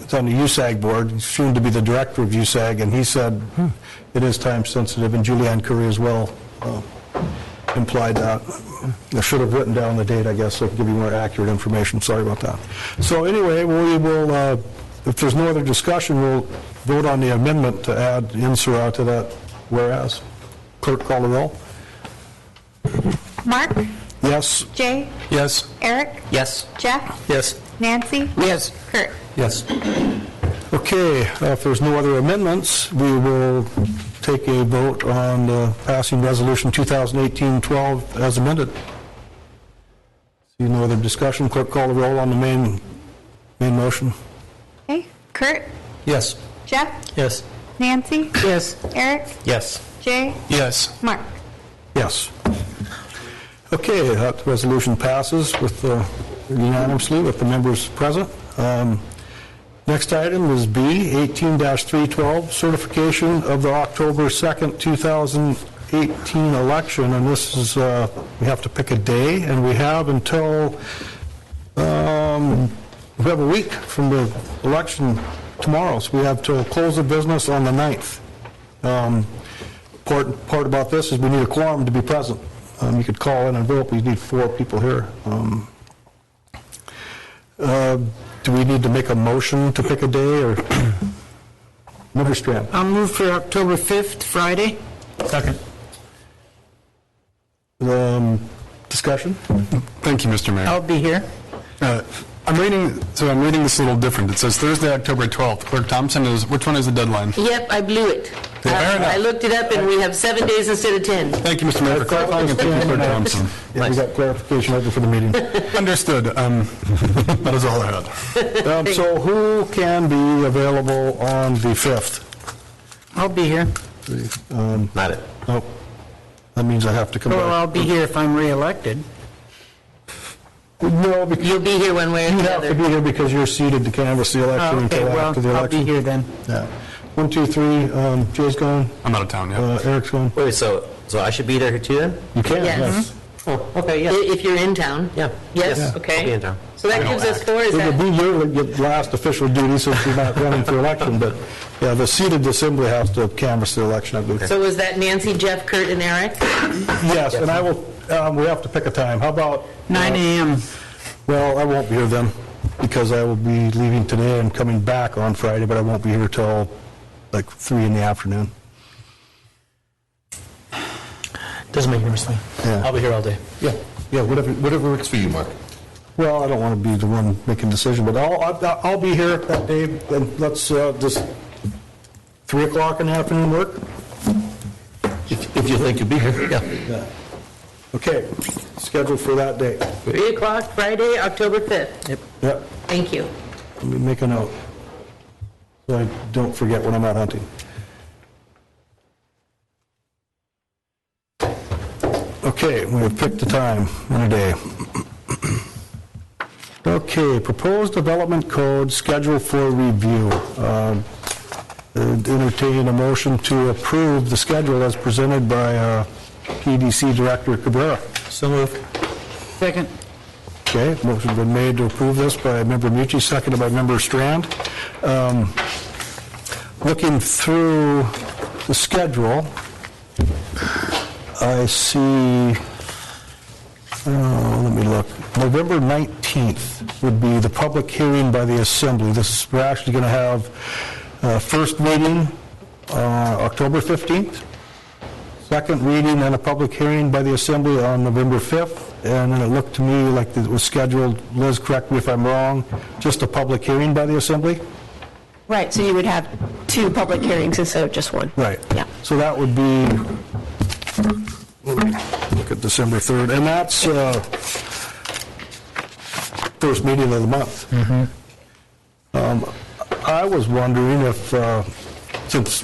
it's on the USAG board, he's soon to be the director of USAG, and he said it is time sensitive, and Julianne Curry as well implied that. I should have written down the date, I guess, so I can give you more accurate information. Sorry about that. So anyway, we will, if there's no other discussion, we'll vote on the amendment to add Insera to that whereas. Clerk, call the roll. Mark, Yes? Jay, Yes. Eric, Yes. Jeff, Yes. Nancy, Yes. Kurt. Yes. Okay, if there's no other amendments, we will take a vote on passing Resolution 2018-12 as amended. See no other discussion. Clerk, call the roll on the main motion. Okay, Kurt, Yes. Jeff, Yes. Nancy, Yes. Eric, Yes. Jay, Yes. Mark. Yes. Okay, that resolution passes with unanimously with the members present. Next item is B, 18-312, certification of the October 2nd, 2018 election, and this is, we have to pick a day, and we have until, we have a week from the election tomorrow, so we have till close of business on the 9th. Part about this is we need a quorum to be present. You could call in and vote, we need 4 people here. Do we need to make a motion to pick a day, or? Member Strand? I'll move for October 5th, Friday. Second. Discussion? Thank you, Mr. Mayor. I'll be here. I'm reading this a little different. It says Thursday, October 12th. Clerk Thompson, which one is the deadline? Yep, I blew it. Fair enough. I looked it up, and we have 7 days instead of 10. Thank you, Mr. Mayor, for clarifying, and thank you, Clerk Thompson. Yeah, we got clarification over for the meeting. Understood. That is all I had. So who can be available on the 5th? I'll be here. Not it. Oh, that means I have to come Well, back. I'll be here if I'm reelected. No, because You'll be here one way or you the have to other. be here because you're seated to canvass the election Okay, until well, after the I'll be election. here then. Yeah. 1, 2, 3, Jay's going, I'm out of town, yeah. Eric's going. Wait, so I should be there too then? You can, Yes. yes. Oh, okay, yeah. If you're in town. Yeah. Yes, I'll be okay. in town. So that gives us 4, is It would that? be your last official duty since you're not running for election, but, yeah, the seated assembly has to canvass the election, I believe. So was that Nancy, Jeff, Kurt, and Eric? Yes, and I will, we have to pick a time. How about? 9 a.m. Well, I won't be here then, because I will be leaving today and coming back on Friday, but I won't be here till like 3 in the afternoon. Doesn't make any difference to me. Yeah. I'll be here all day. Yeah, whatever works for you, Mark. Well, I don't want to be the one making decision, but I'll be here that day, and let's just 3 o'clock in the afternoon work? If you think you'll be here, yeah. Yeah. Okay, scheduled for that day. 3 o'clock, Friday, October 5th. Yep, Thank you. let me make a note, so I don't forget when I'm out hunting. Okay, we have picked the time and a day. Okay, proposed development code scheduled for review. Entertain a motion to approve the schedule as presented by PDC Director Cabrera. So moved. Second. Okay, motion's been made to approve this by Member Mucci, seconded by Member Strand. looking through the schedule, I see, let me look, November 19th would be the public hearing by the Assembly. We're actually going to have first reading October 15th, second reading and a public hearing by the Assembly on November 5th, and then it looked to me like it was scheduled, Liz, correct me if I'm wrong, just a public hearing by the Assembly? Right, so you would have 2 public hearings instead of just one. Right. Yeah. So that would be, look at December 3rd, and that's first meeting of the month. I was wondering if, since,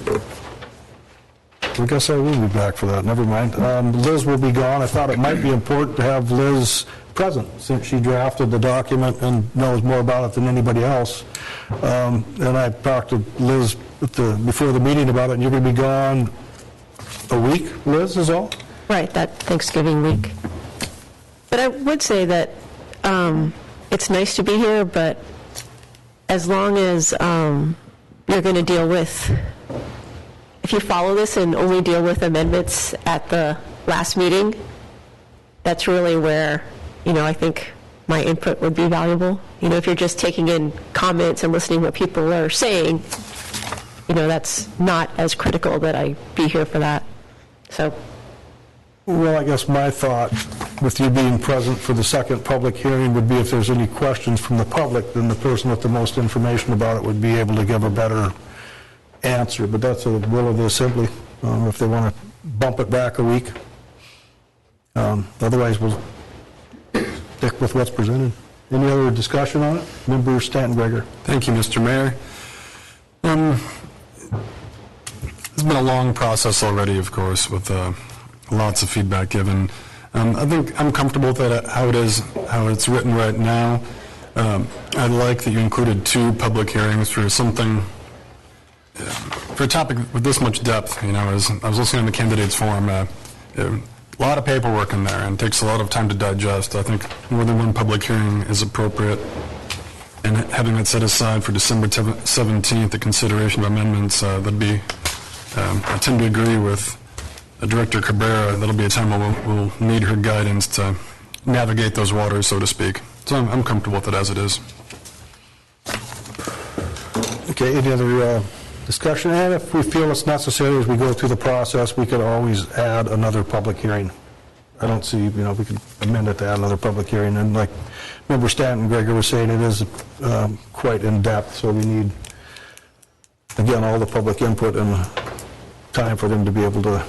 I guess I will be back for that, never mind. Liz will be gone. I thought it might be important to have Liz present, since she drafted the document and knows more about it than anybody else. And I talked to Liz before the meeting about it, and you're going to be gone a week, Liz, is all? Right, that Thanksgiving week. But I would say that it's nice to be here, but as long as you're going to deal with, if you follow this and only deal with amendments at the last meeting, that's really where, I think my input would be valuable. If you're just taking in comments and listening to what people are saying, that's not as critical that I be here for that. So. Well, I guess my thought, with you being present for the second public hearing, would be if there's any questions from the public, then the person with the most information about it would be able to give a better answer. But that's the will of the Assembly, if they want to bump it back a week. Otherwise, we'll stick with what's presented. Any other discussion on it? Member Stanton-Greger. Thank you, Mr. Mayor. It's been a long process already, of course, with lots of feedback given. I think I'm comfortable with that, how it's written right now. I like that you included 2 public hearings for something, for a topic with this much depth. As I was listening to the candidates forum, a lot of paperwork in there, and it takes a lot of time to digest. I think more than 1 public hearing is appropriate, and having it set aside for December 17th, the consideration of amendments, that'd be, I tend to agree with Director Cabrera. That'll be a time when we'll need her guidance to navigate those waters, so to speak. So I'm comfortable with it as it is. Okay, any other discussion? And if we feel it's necessary as we go through the process, we could always add another public hearing. I don't see, we could amend it to add another public hearing. And like Member Stanton-Greger was saying, it is quite in-depth, so we need, again, all the public input and time for them to be able to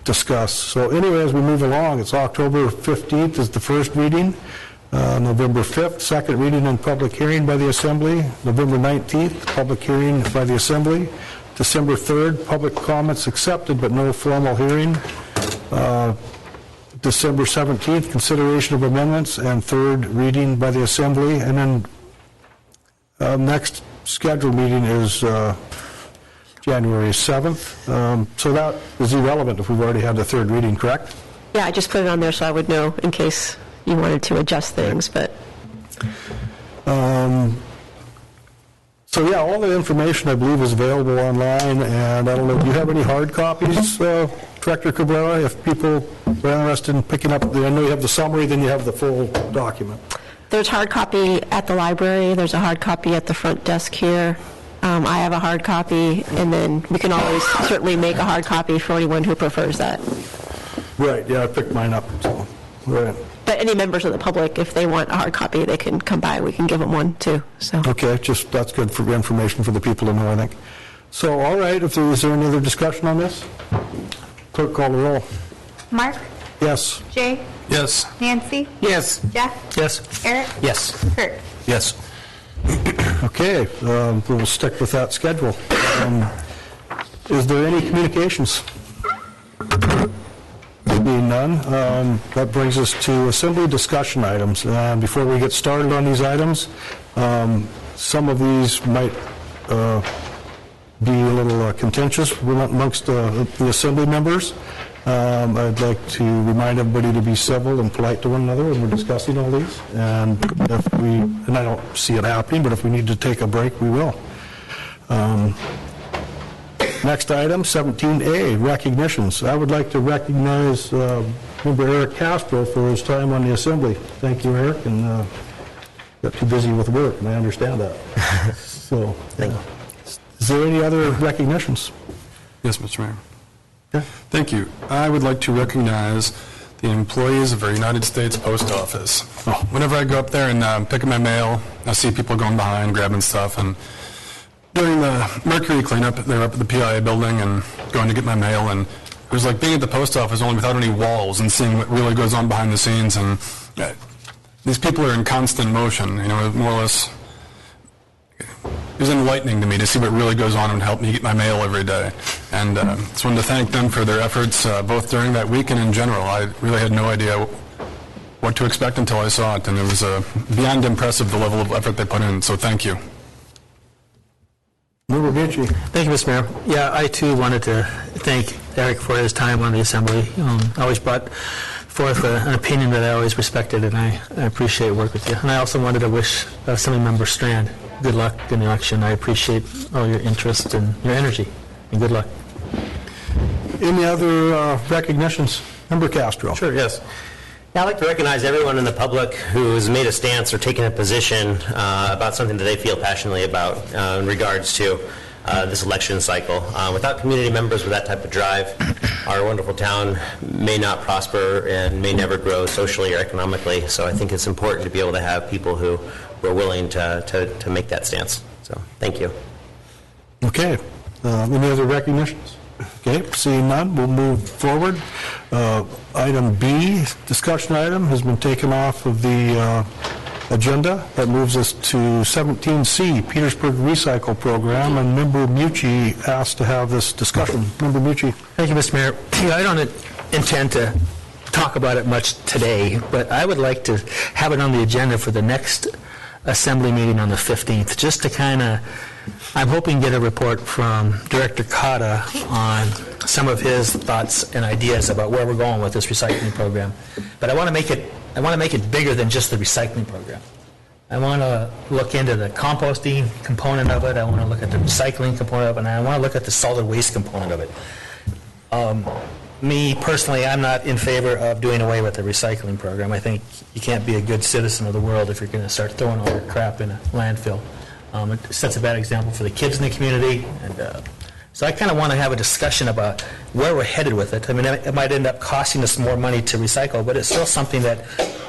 discuss. So anyway, as we move along, it's October 15th is the first reading, November 5th, second reading and public hearing by the Assembly, November 19th, public hearing by the Assembly, December 3rd, public comments accepted but no formal hearing, December 17th, consideration of amendments and third reading by the Assembly, and then next scheduled meeting is January 7th. So that is irrelevant if we've already had the third reading, correct? Yeah, I just put it on there so I would know in case you wanted to adjust things, but. So yeah, all the information I believe is available online, and I don't know, do you have any hard copies, Director Cabrera, if people are interested in picking up, I know you have the summary, then you have the full document. There's hard copy at the library, there's a hard copy at the front desk here. I have a hard copy, and then we can always certainly make a hard copy for anyone who prefers that. Right, yeah, I picked mine up, so, right. But any members of the public, if they want a hard copy, they can come by, we can give them one too, so. Okay, that's good for information for the people to know, I think. So, all right, is there any other discussion on this? Clerk, call the roll. Mark? Yes. Jay? Yes. Nancy? Yes. Jeff? Yes. Eric? Yes. Kurt? Yes. Okay, we'll stick with that schedule. Is there any communications? There being none, that brings us to Assembly discussion items. And before we get started on these items, some of these might be a little contentious amongst the Assembly members. I'd like to remind everybody to be civil and polite to one another when we're discussing all these. And I don't see it happening, but if we need to take a break, we will. Next item, 17A, recognitions. I would like to recognize Member Eric Castro for his time on the Assembly. Thank you, Eric, and got too busy with work, and I understand that. So, is there any other recognitions? Yes, Mr. Mayor. Yeah. Thank you. I would like to recognize the employees of our United States Post Office. Whenever I go up there and pick up my mail, I see people going behind, grabbing stuff, and during the Mercury cleanup, they were up at the PIA building and going to get my mail, and it was like being at the post office only without any walls and seeing what really goes on behind the scenes, and these people are in constant motion, more or less. It was enlightening to me to see what really goes on and help me get my mail every day. And just wanted to thank them for their efforts, both during that week and in general. I really had no idea what to expect until I saw it, and it was beyond impressive the level of effort they put in, so thank you. Member Bucci. Thank you, Mr. Mayor. Yeah, I too wanted to thank Eric for his time on the Assembly. Always brought forth an opinion that I always respected, and I appreciate work with you. And I also wanted to wish Assemblymember Strand good luck in the election. I appreciate all your interest and your energy, and good luck. Any other recognitions? Member Castro. Sure, yes. Yeah, I'd like to recognize everyone in the public who has made a stance or taken a position about something that they feel passionately about in regards to this election cycle. Without community members with that type of drive, our wonderful town may not prosper and may never grow socially or economically. So I think it's important to be able to have people who are willing to make that stance. So thank you. Okay. Any other recognitions? Okay, seeing none, we'll move forward. Item B, discussion item, has been taken off of the agenda. That moves us to 17C, Petersburg Recycle Program, and Member Mucci asked to have this discussion. Member Mucci. Thank you, Mr. Mayor. Yeah, I don't intend to talk about it much today, but I would like to have it on the agenda for the next Assembly meeting on the 15th, just to kind of, I'm hoping to get a report from Director Cotta on some of his thoughts and ideas about where we're going with this recycling program. But I want to make it bigger than just the recycling program. I want to look into the composting component of it. I want to look at the recycling component of it, and I want to look at the solid waste component of it. Me personally, I'm not in favor of doing away with the recycling program. I think you can't be a good citizen of the world if you're going to start throwing all your crap in a landfill. It sets a bad example for the kids in the community, and so I kind of want to have a discussion about where we're headed with it. I mean, it might end up costing us more money to recycle, but it's still something that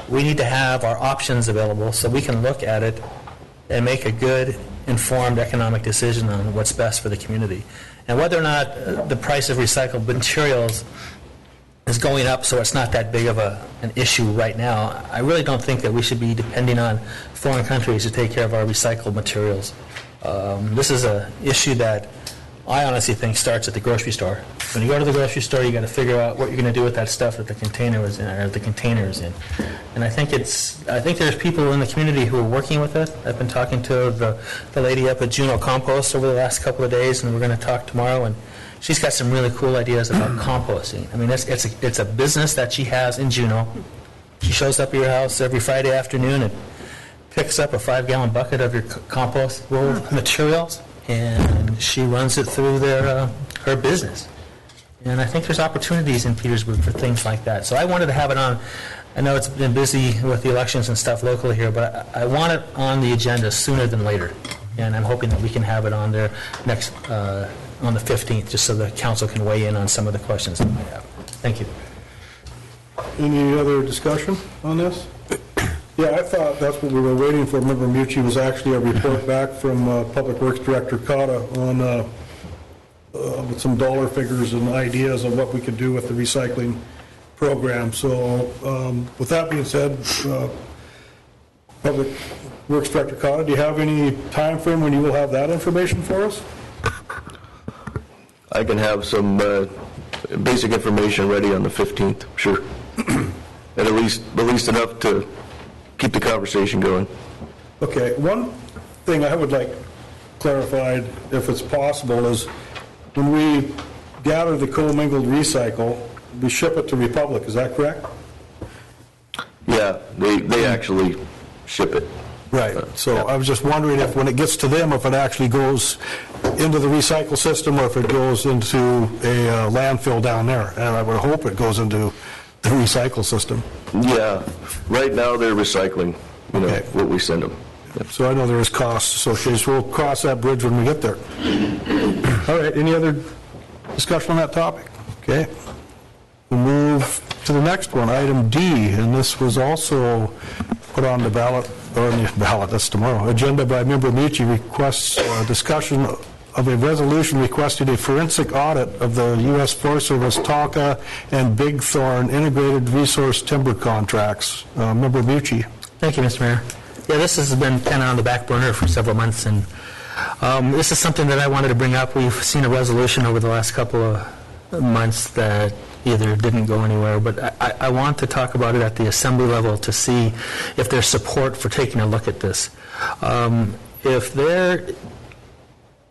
we need to have our options available so we can look at it and make a good, informed economic decision on what's best for the community. And whether or not the price of recycled materials is going up so it's not that big of an issue right now, I really don't think that we should be depending on foreign countries to take care of our recycled materials. This is an issue that I honestly think starts at the grocery store. When you go to the grocery store, you got to figure out what you're going to do with that stuff that the container is in, or the container is in. And I think there's people in the community who are working with it. I've been talking to the lady up at Juneau Compost over the last couple of days, and we're going to talk tomorrow. And she's got some really cool ideas about composting. I mean, it's a business that she has in Juneau. She shows up at your house every Friday afternoon and picks up a 5-gallon bucket of your compost materials, and she runs it through her business. And I think there's opportunities in Petersburg for things like that. So I wanted to have it on. I know it's been busy with the elections and stuff locally here, but I want it on the agenda sooner than later. And I'm hoping that we can have it on there next on the 15th, just so the council can weigh in on some of the questions that we might have. Thank you. Any other discussion on this? Yeah, I thought that's what we were waiting for. Member Mucci was actually a report back from Public Works Director Cotta on with some dollar figures and ideas of what we could do with the recycling program. So with that being said, Public Works Director Cotta, do you have any time frame when you will have that information for us? I can have some basic information ready on the 15th, sure. And at least enough to keep the conversation going. Okay, one thing I would like clarified, if it's possible, is when we gather the commingled recycle, we ship it to Republic, is that correct? Yeah, they actually ship it. Right, so I was just wondering if when it gets to them, if it actually goes into the recycle system or if it goes into a landfill down there. And I would hope it goes into the recycle system. Yeah, right now they're recycling, what we send them. So I know there is costs associated, so we'll cross that bridge when we get there. All right, any other discussion on that topic? Okay. We'll move to the next one, item D, and this was also put on the ballot, or on the ballot, that's tomorrow. Agenda by Member Michi requests discussion of a resolution requesting a forensic audit of the U.S. Forest Service Tonka and Big Thorn integrated resource timber contracts. Member Michi. Thank you, Mr. Mayor. Yeah, this has been kind of on the back burner for several months, and this is something that I wanted to bring up. We've seen a resolution over the last couple of months that either didn't go anywhere, but I want to talk about it at the assembly level to see if there's support for taking a look at this. If there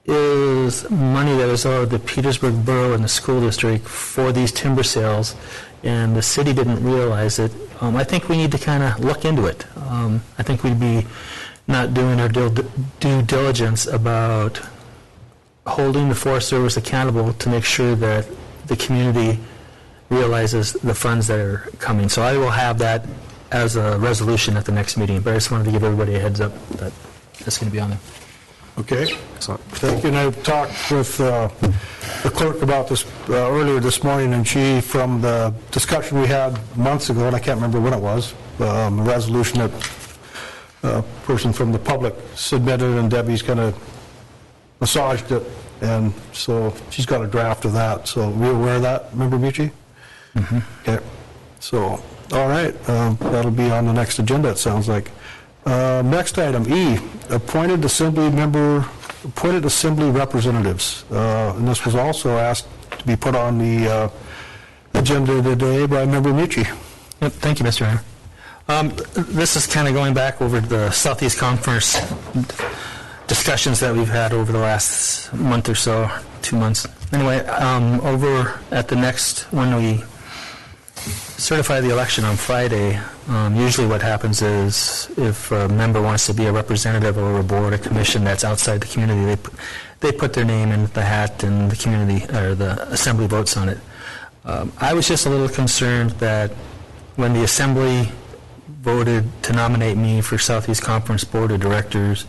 is money that is owed the Petersburg Borough and the school district for these timber sales, and the city didn't realize it, I think we need to kind of look into it. I think we'd be not doing our due diligence about holding the Forest Service accountable to make sure that the community realizes the funds that are coming. So I will have that as a resolution at the next meeting, but I just wanted to give everybody a heads up that that's going to be on there. Okay. Thank you. And I talked with the clerk about this earlier this morning, and she, from the discussion we had months ago, and I can't remember when it was, a resolution that a person from the public submitted, and Debbie's kind of massaged it, and so she's got a draft of that. So we aware of that, Member Michi? Mm-hmm. Okay. So, all right. That'll be on the next agenda, it sounds like. Next item, E, appointed assembly representatives. And this was also asked to be put on the agenda today by Member Michi. Yep, thank you, Mr. Mayor. This is kind of going back over the Southeast Conference discussions that we've had over the last month or so, 2 months. Anyway, over at the next, when we certify the election on Friday, usually what happens is if a member wants to be a representative or a board, a commission that's outside the community, they put their name in the hat and the community or the assembly votes on it. I was just a little concerned that when the assembly voted to nominate me for Southeast Conference Board of Directors,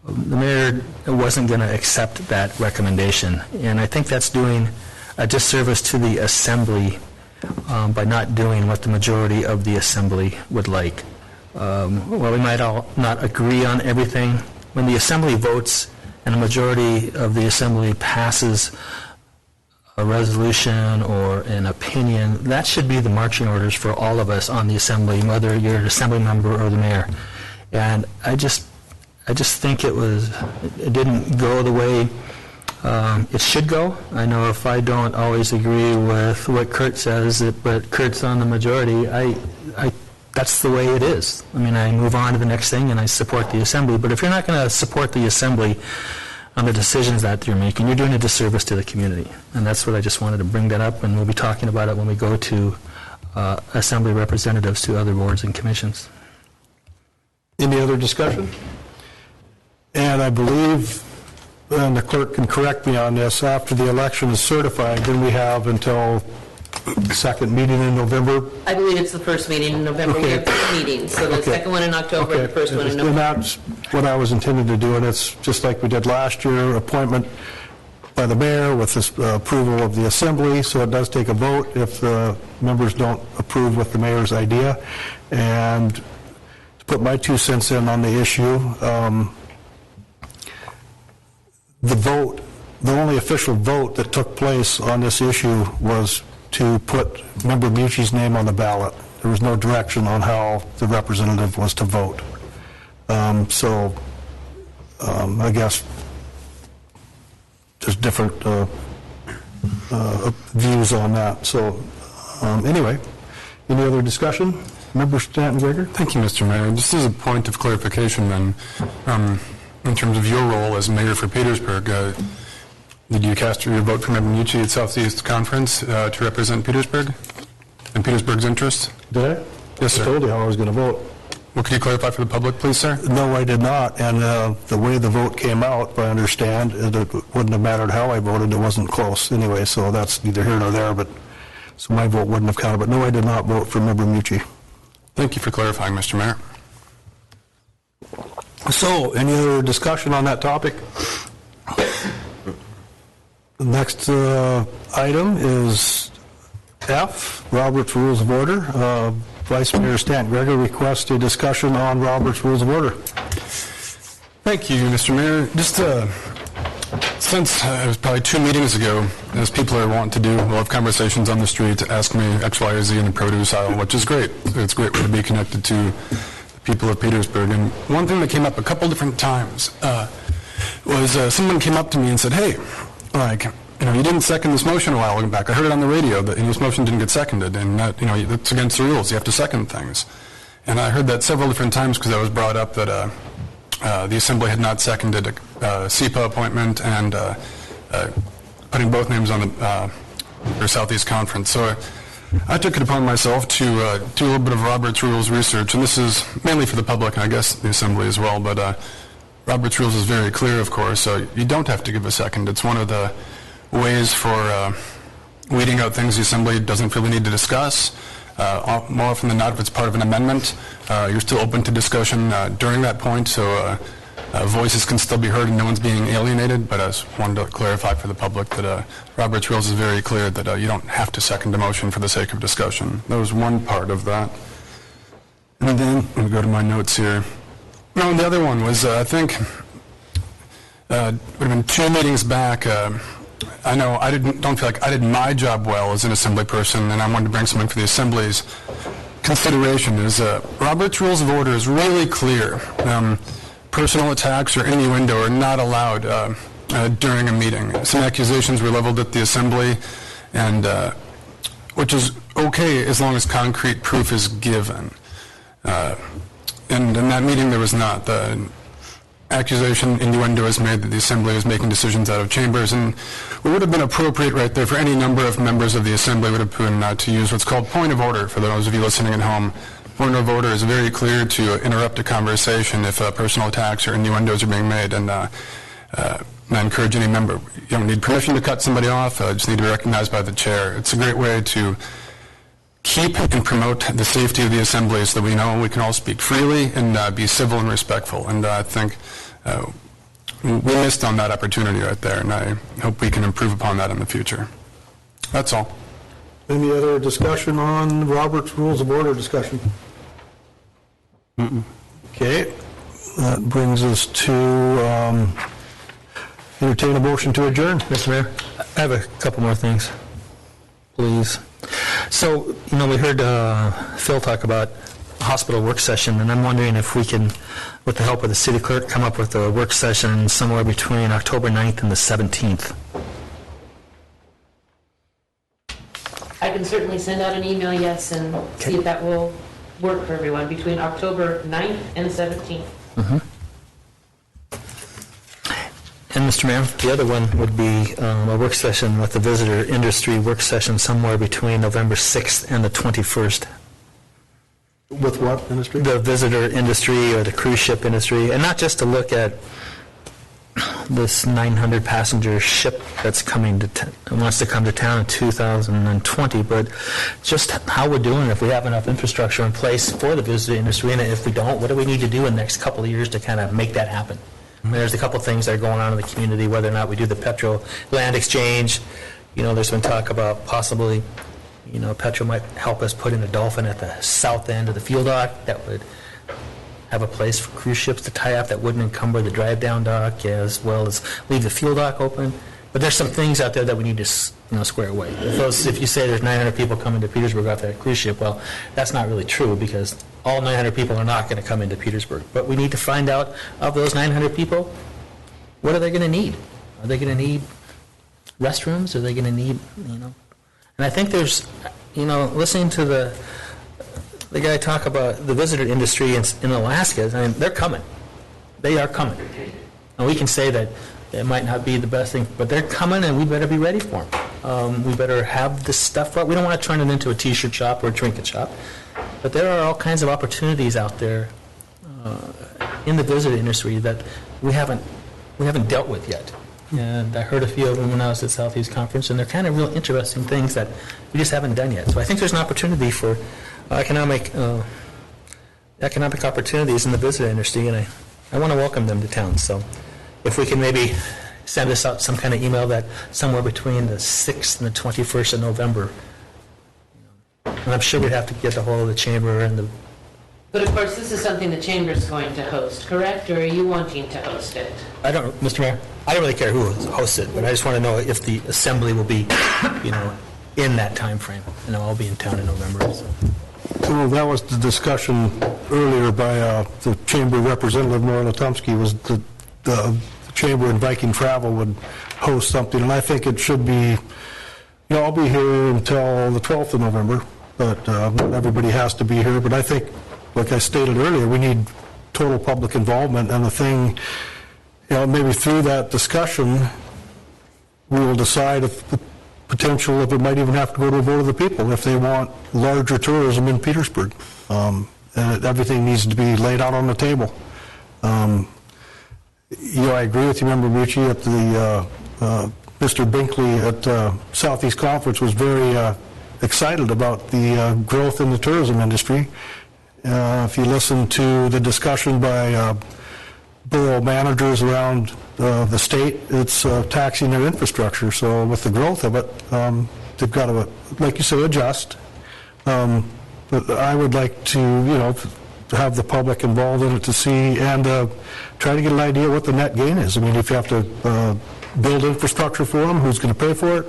the mayor wasn't going to accept that recommendation. And I think that's doing a disservice to the assembly by not doing what the majority of the assembly would like. Well, we might all not agree on everything. When the assembly votes and a majority of the assembly passes a resolution or an opinion, that should be the marching orders for all of us on the assembly, whether you're an assembly member or the mayor. And I just think it didn't go the way it should go. I know if I don't always agree with what Kurt says, but Kurt's on the majority, that's the way it is. I mean, I move on to the next thing and I support the assembly. But if you're not going to support the assembly on the decisions that you're making, you're doing a disservice to the community. And that's what I just wanted to bring that up, and we'll be talking about it when we go to assembly representatives to other boards and commissions. Any other discussion? And I believe, and the clerk can correct me on this, after the election is certified, then we have until the second meeting in November. I believe it's the first meeting in November. We have 3 meetings, so the second one in October and the first one in November. And that's what I was intending to do, and it's just like we did last year, appointment by the mayor with this approval of the assembly, so it does take a vote if the members don't approve with the mayor's idea. And to put my 2 cents in on the issue, the only official vote that took place on this issue was to put Member Michi's name on the ballot. There was no direction on how the representative was to vote. So I guess there's different views on that. So anyway, any other discussion? Member Stanton-Gregor? Thank you, Mr. Mayor. Just as a point of clarification then, in terms of your role as mayor for Petersburg, did you cast your vote for Member Michi at Southeast Conference to represent Petersburg and Petersburg's interests? Did I? Yes, sir. I told you how I was going to vote. Well, could you clarify for the public, please, sir? No, I did not, and the way the vote came out, if I understand, it wouldn't have mattered how I voted, it wasn't close anyway, so that's neither here nor there, but, so my vote wouldn't have counted, but no, I did not vote for Member Mucci. Thank you for clarifying, Mr. Mayor. So, any other discussion on that topic? The next item is F, Robert's Rules of Order. Vice Mayor Stan Gregor requests a discussion on Robert's Rules of Order. Thank you, Mr. Mayor. Just since it was probably 2 meetings ago, as people are wanting to do, we'll have conversations on the street to ask me X, Y, or Z in the produce aisle, which is great. It's a great way to be connected to the people of Petersburg. And one thing that came up a couple different times was someone came up to me and said, hey, like, you didn't second this motion a while back. I heard it on the radio that this motion didn't get seconded, and that, that's against the rules. You have to second things. And I heard that several different times because I was brought up that the Assembly had not seconded a SEPA appointment and putting both names on the Southeast Conference. So I took it upon myself to do a little bit of Robert's Rules research, and this is mainly for the public and I guess the Assembly as well, but Robert's Rules is very clear, of course, so you don't have to give a second. It's one of the ways for weeding out things the Assembly doesn't feel the need to discuss. More often than not, if it's part of an amendment, you're still open to discussion during that point, so voices can still be heard and no one's being alienated, but I just wanted to clarify for the public that Robert's Rules is very clear that you don't have to second a motion for the sake of discussion. That was one part of that. And then, let me go to my notes here. No, and the other one was, I think, would have been 2 meetings back. I know don't feel like I did my job well as an Assembly person, and I wanted to bring something for the Assembly's consideration. Is Robert's Rules of Order is really clear. Personal attacks or innuendo are not allowed during a meeting. Some accusations were leveled at the Assembly, and which is okay as long as concrete proof is given. And in that meeting, there was not. The accusation, innuendo is made that the Assembly was making decisions out of chambers, and it would have been appropriate right there for any number of members of the Assembly would have been to use what's called point of order for those of you listening at home. Point of order is very clear to interrupt a conversation if personal attacks or innuendos are being made, and I encourage any member, you don't need permission to cut somebody off, just need to be recognized by the chair. It's a great way to keep and promote the safety of the Assembly so that we know we can all speak freely and be civil and respectful. And I think we missed on that opportunity right there, and I hope we can improve upon that in the future. That's all. Any other discussion on Robert's Rules of Order discussion? Okay. That brings us to entertain a motion to adjourn. Mr. Mayor, I have a couple more things, please. So, we heard Phil talk about a hospital work session, and I'm wondering if we can, with the help of the city clerk, come up with a work session somewhere between October 9th and the 17th. I can certainly send out an email, yes, and see if that will work for everyone between October 9th and 17th. Mm-hmm. And Mr. Mayor, the other one would be a work session with the visitor industry work session somewhere between November 6th and the 21st. With what industry? The visitor industry or the cruise ship industry, and not just to look at this 900-passenger ship that's coming to wants to come to town in 2020, but just how we're doing, if we have enough infrastructure in place for the visitor industry, and if we don't, what do we need to do in the next couple of years to kind of make that happen? There's a couple things that are going on in the community, whether or not we do the Petro land exchange. There's been talk about possibly, Petro might help us put in a dolphin at the south end of the fuel dock that would have a place for cruise ships to tie up that wouldn't encumber the drive-down dock, as well as leave the fuel dock open. But there's some things out there that we need to, square away. If you say there's 900 people coming to Petersburg off that cruise ship, well, that's not really true because all 900 people are not going to come into Petersburg. But we need to find out, of those 900 people, what are they going to need? Are they going to need restrooms? Are they going to need, And I think there's, listening to the guy talk about the visitor industry in Alaska, they're coming. They are coming. And we can say that it might not be the best thing, but they're coming, and we better be ready for them. We better have this stuff up. We don't want to turn it into a T-shirt shop or a trinket shop, but there are all kinds of opportunities out there in the visitor industry that we haven't dealt with yet. And I heard a few of them when I was at Southeast Conference, and they're kind of real interesting things that we just haven't done yet. So I think there's an opportunity for economic opportunities in the visitor industry, and I want to welcome them to town. So if we can maybe send us out some kind of email that somewhere between the 6th and the 21st of November, and I'm sure we'd have to get a hold of the chamber and the... But of course, this is something the chamber's going to host, correct? Or are you wanting to host it? I don't, Mr. Mayor, I don't really care who hosts it, but I just want to know if the assembly will be, in that time frame. And I'll be in town in November. So. Well, that was the discussion earlier by the chamber representative, Nora Latomsky, was the chamber and Viking Travel would host something, and I think it should be, I'll be here until the 12th of November, but not everybody has to be here. But I think, like I stated earlier, we need total public involvement, and the thing, maybe through that discussion, we will decide if the potential, if it might even have to go to a vote of the people, if they want larger tourism in Petersburg. And everything needs to be laid out on the table. I agree with you, Member Bucci, at the Mr. Binkley at Southeast Conference was very excited about the growth in the tourism industry. If you listen to the discussion by borough managers around the state, it's taxing their infrastructure. So with the growth of it, they've got to, like you say, adjust. But I would like to, have the public involved in it to see and try to get an idea what the net gain is. I mean, if you have to build infrastructure for them, who's going to pay for it,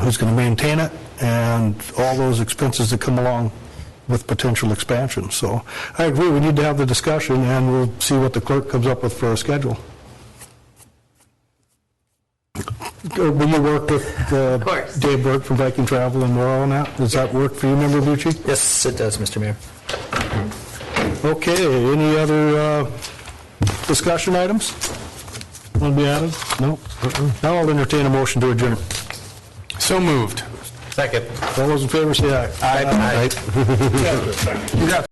who's going to maintain it, and all those expenses that come along with potential expansion. So I agree, we need to have the discussion, and we'll see what the clerk comes up with for a schedule. Will you work with Dave Burke from Viking Travel and Laurel on that? Does that work for you, Member Bucci? Yes, it does, Mr. Mayor. Okay, any other discussion items want to be added? No? Now I'll entertain a motion to adjourn. So moved. Second. All those in favor say aye. Aye. Aye.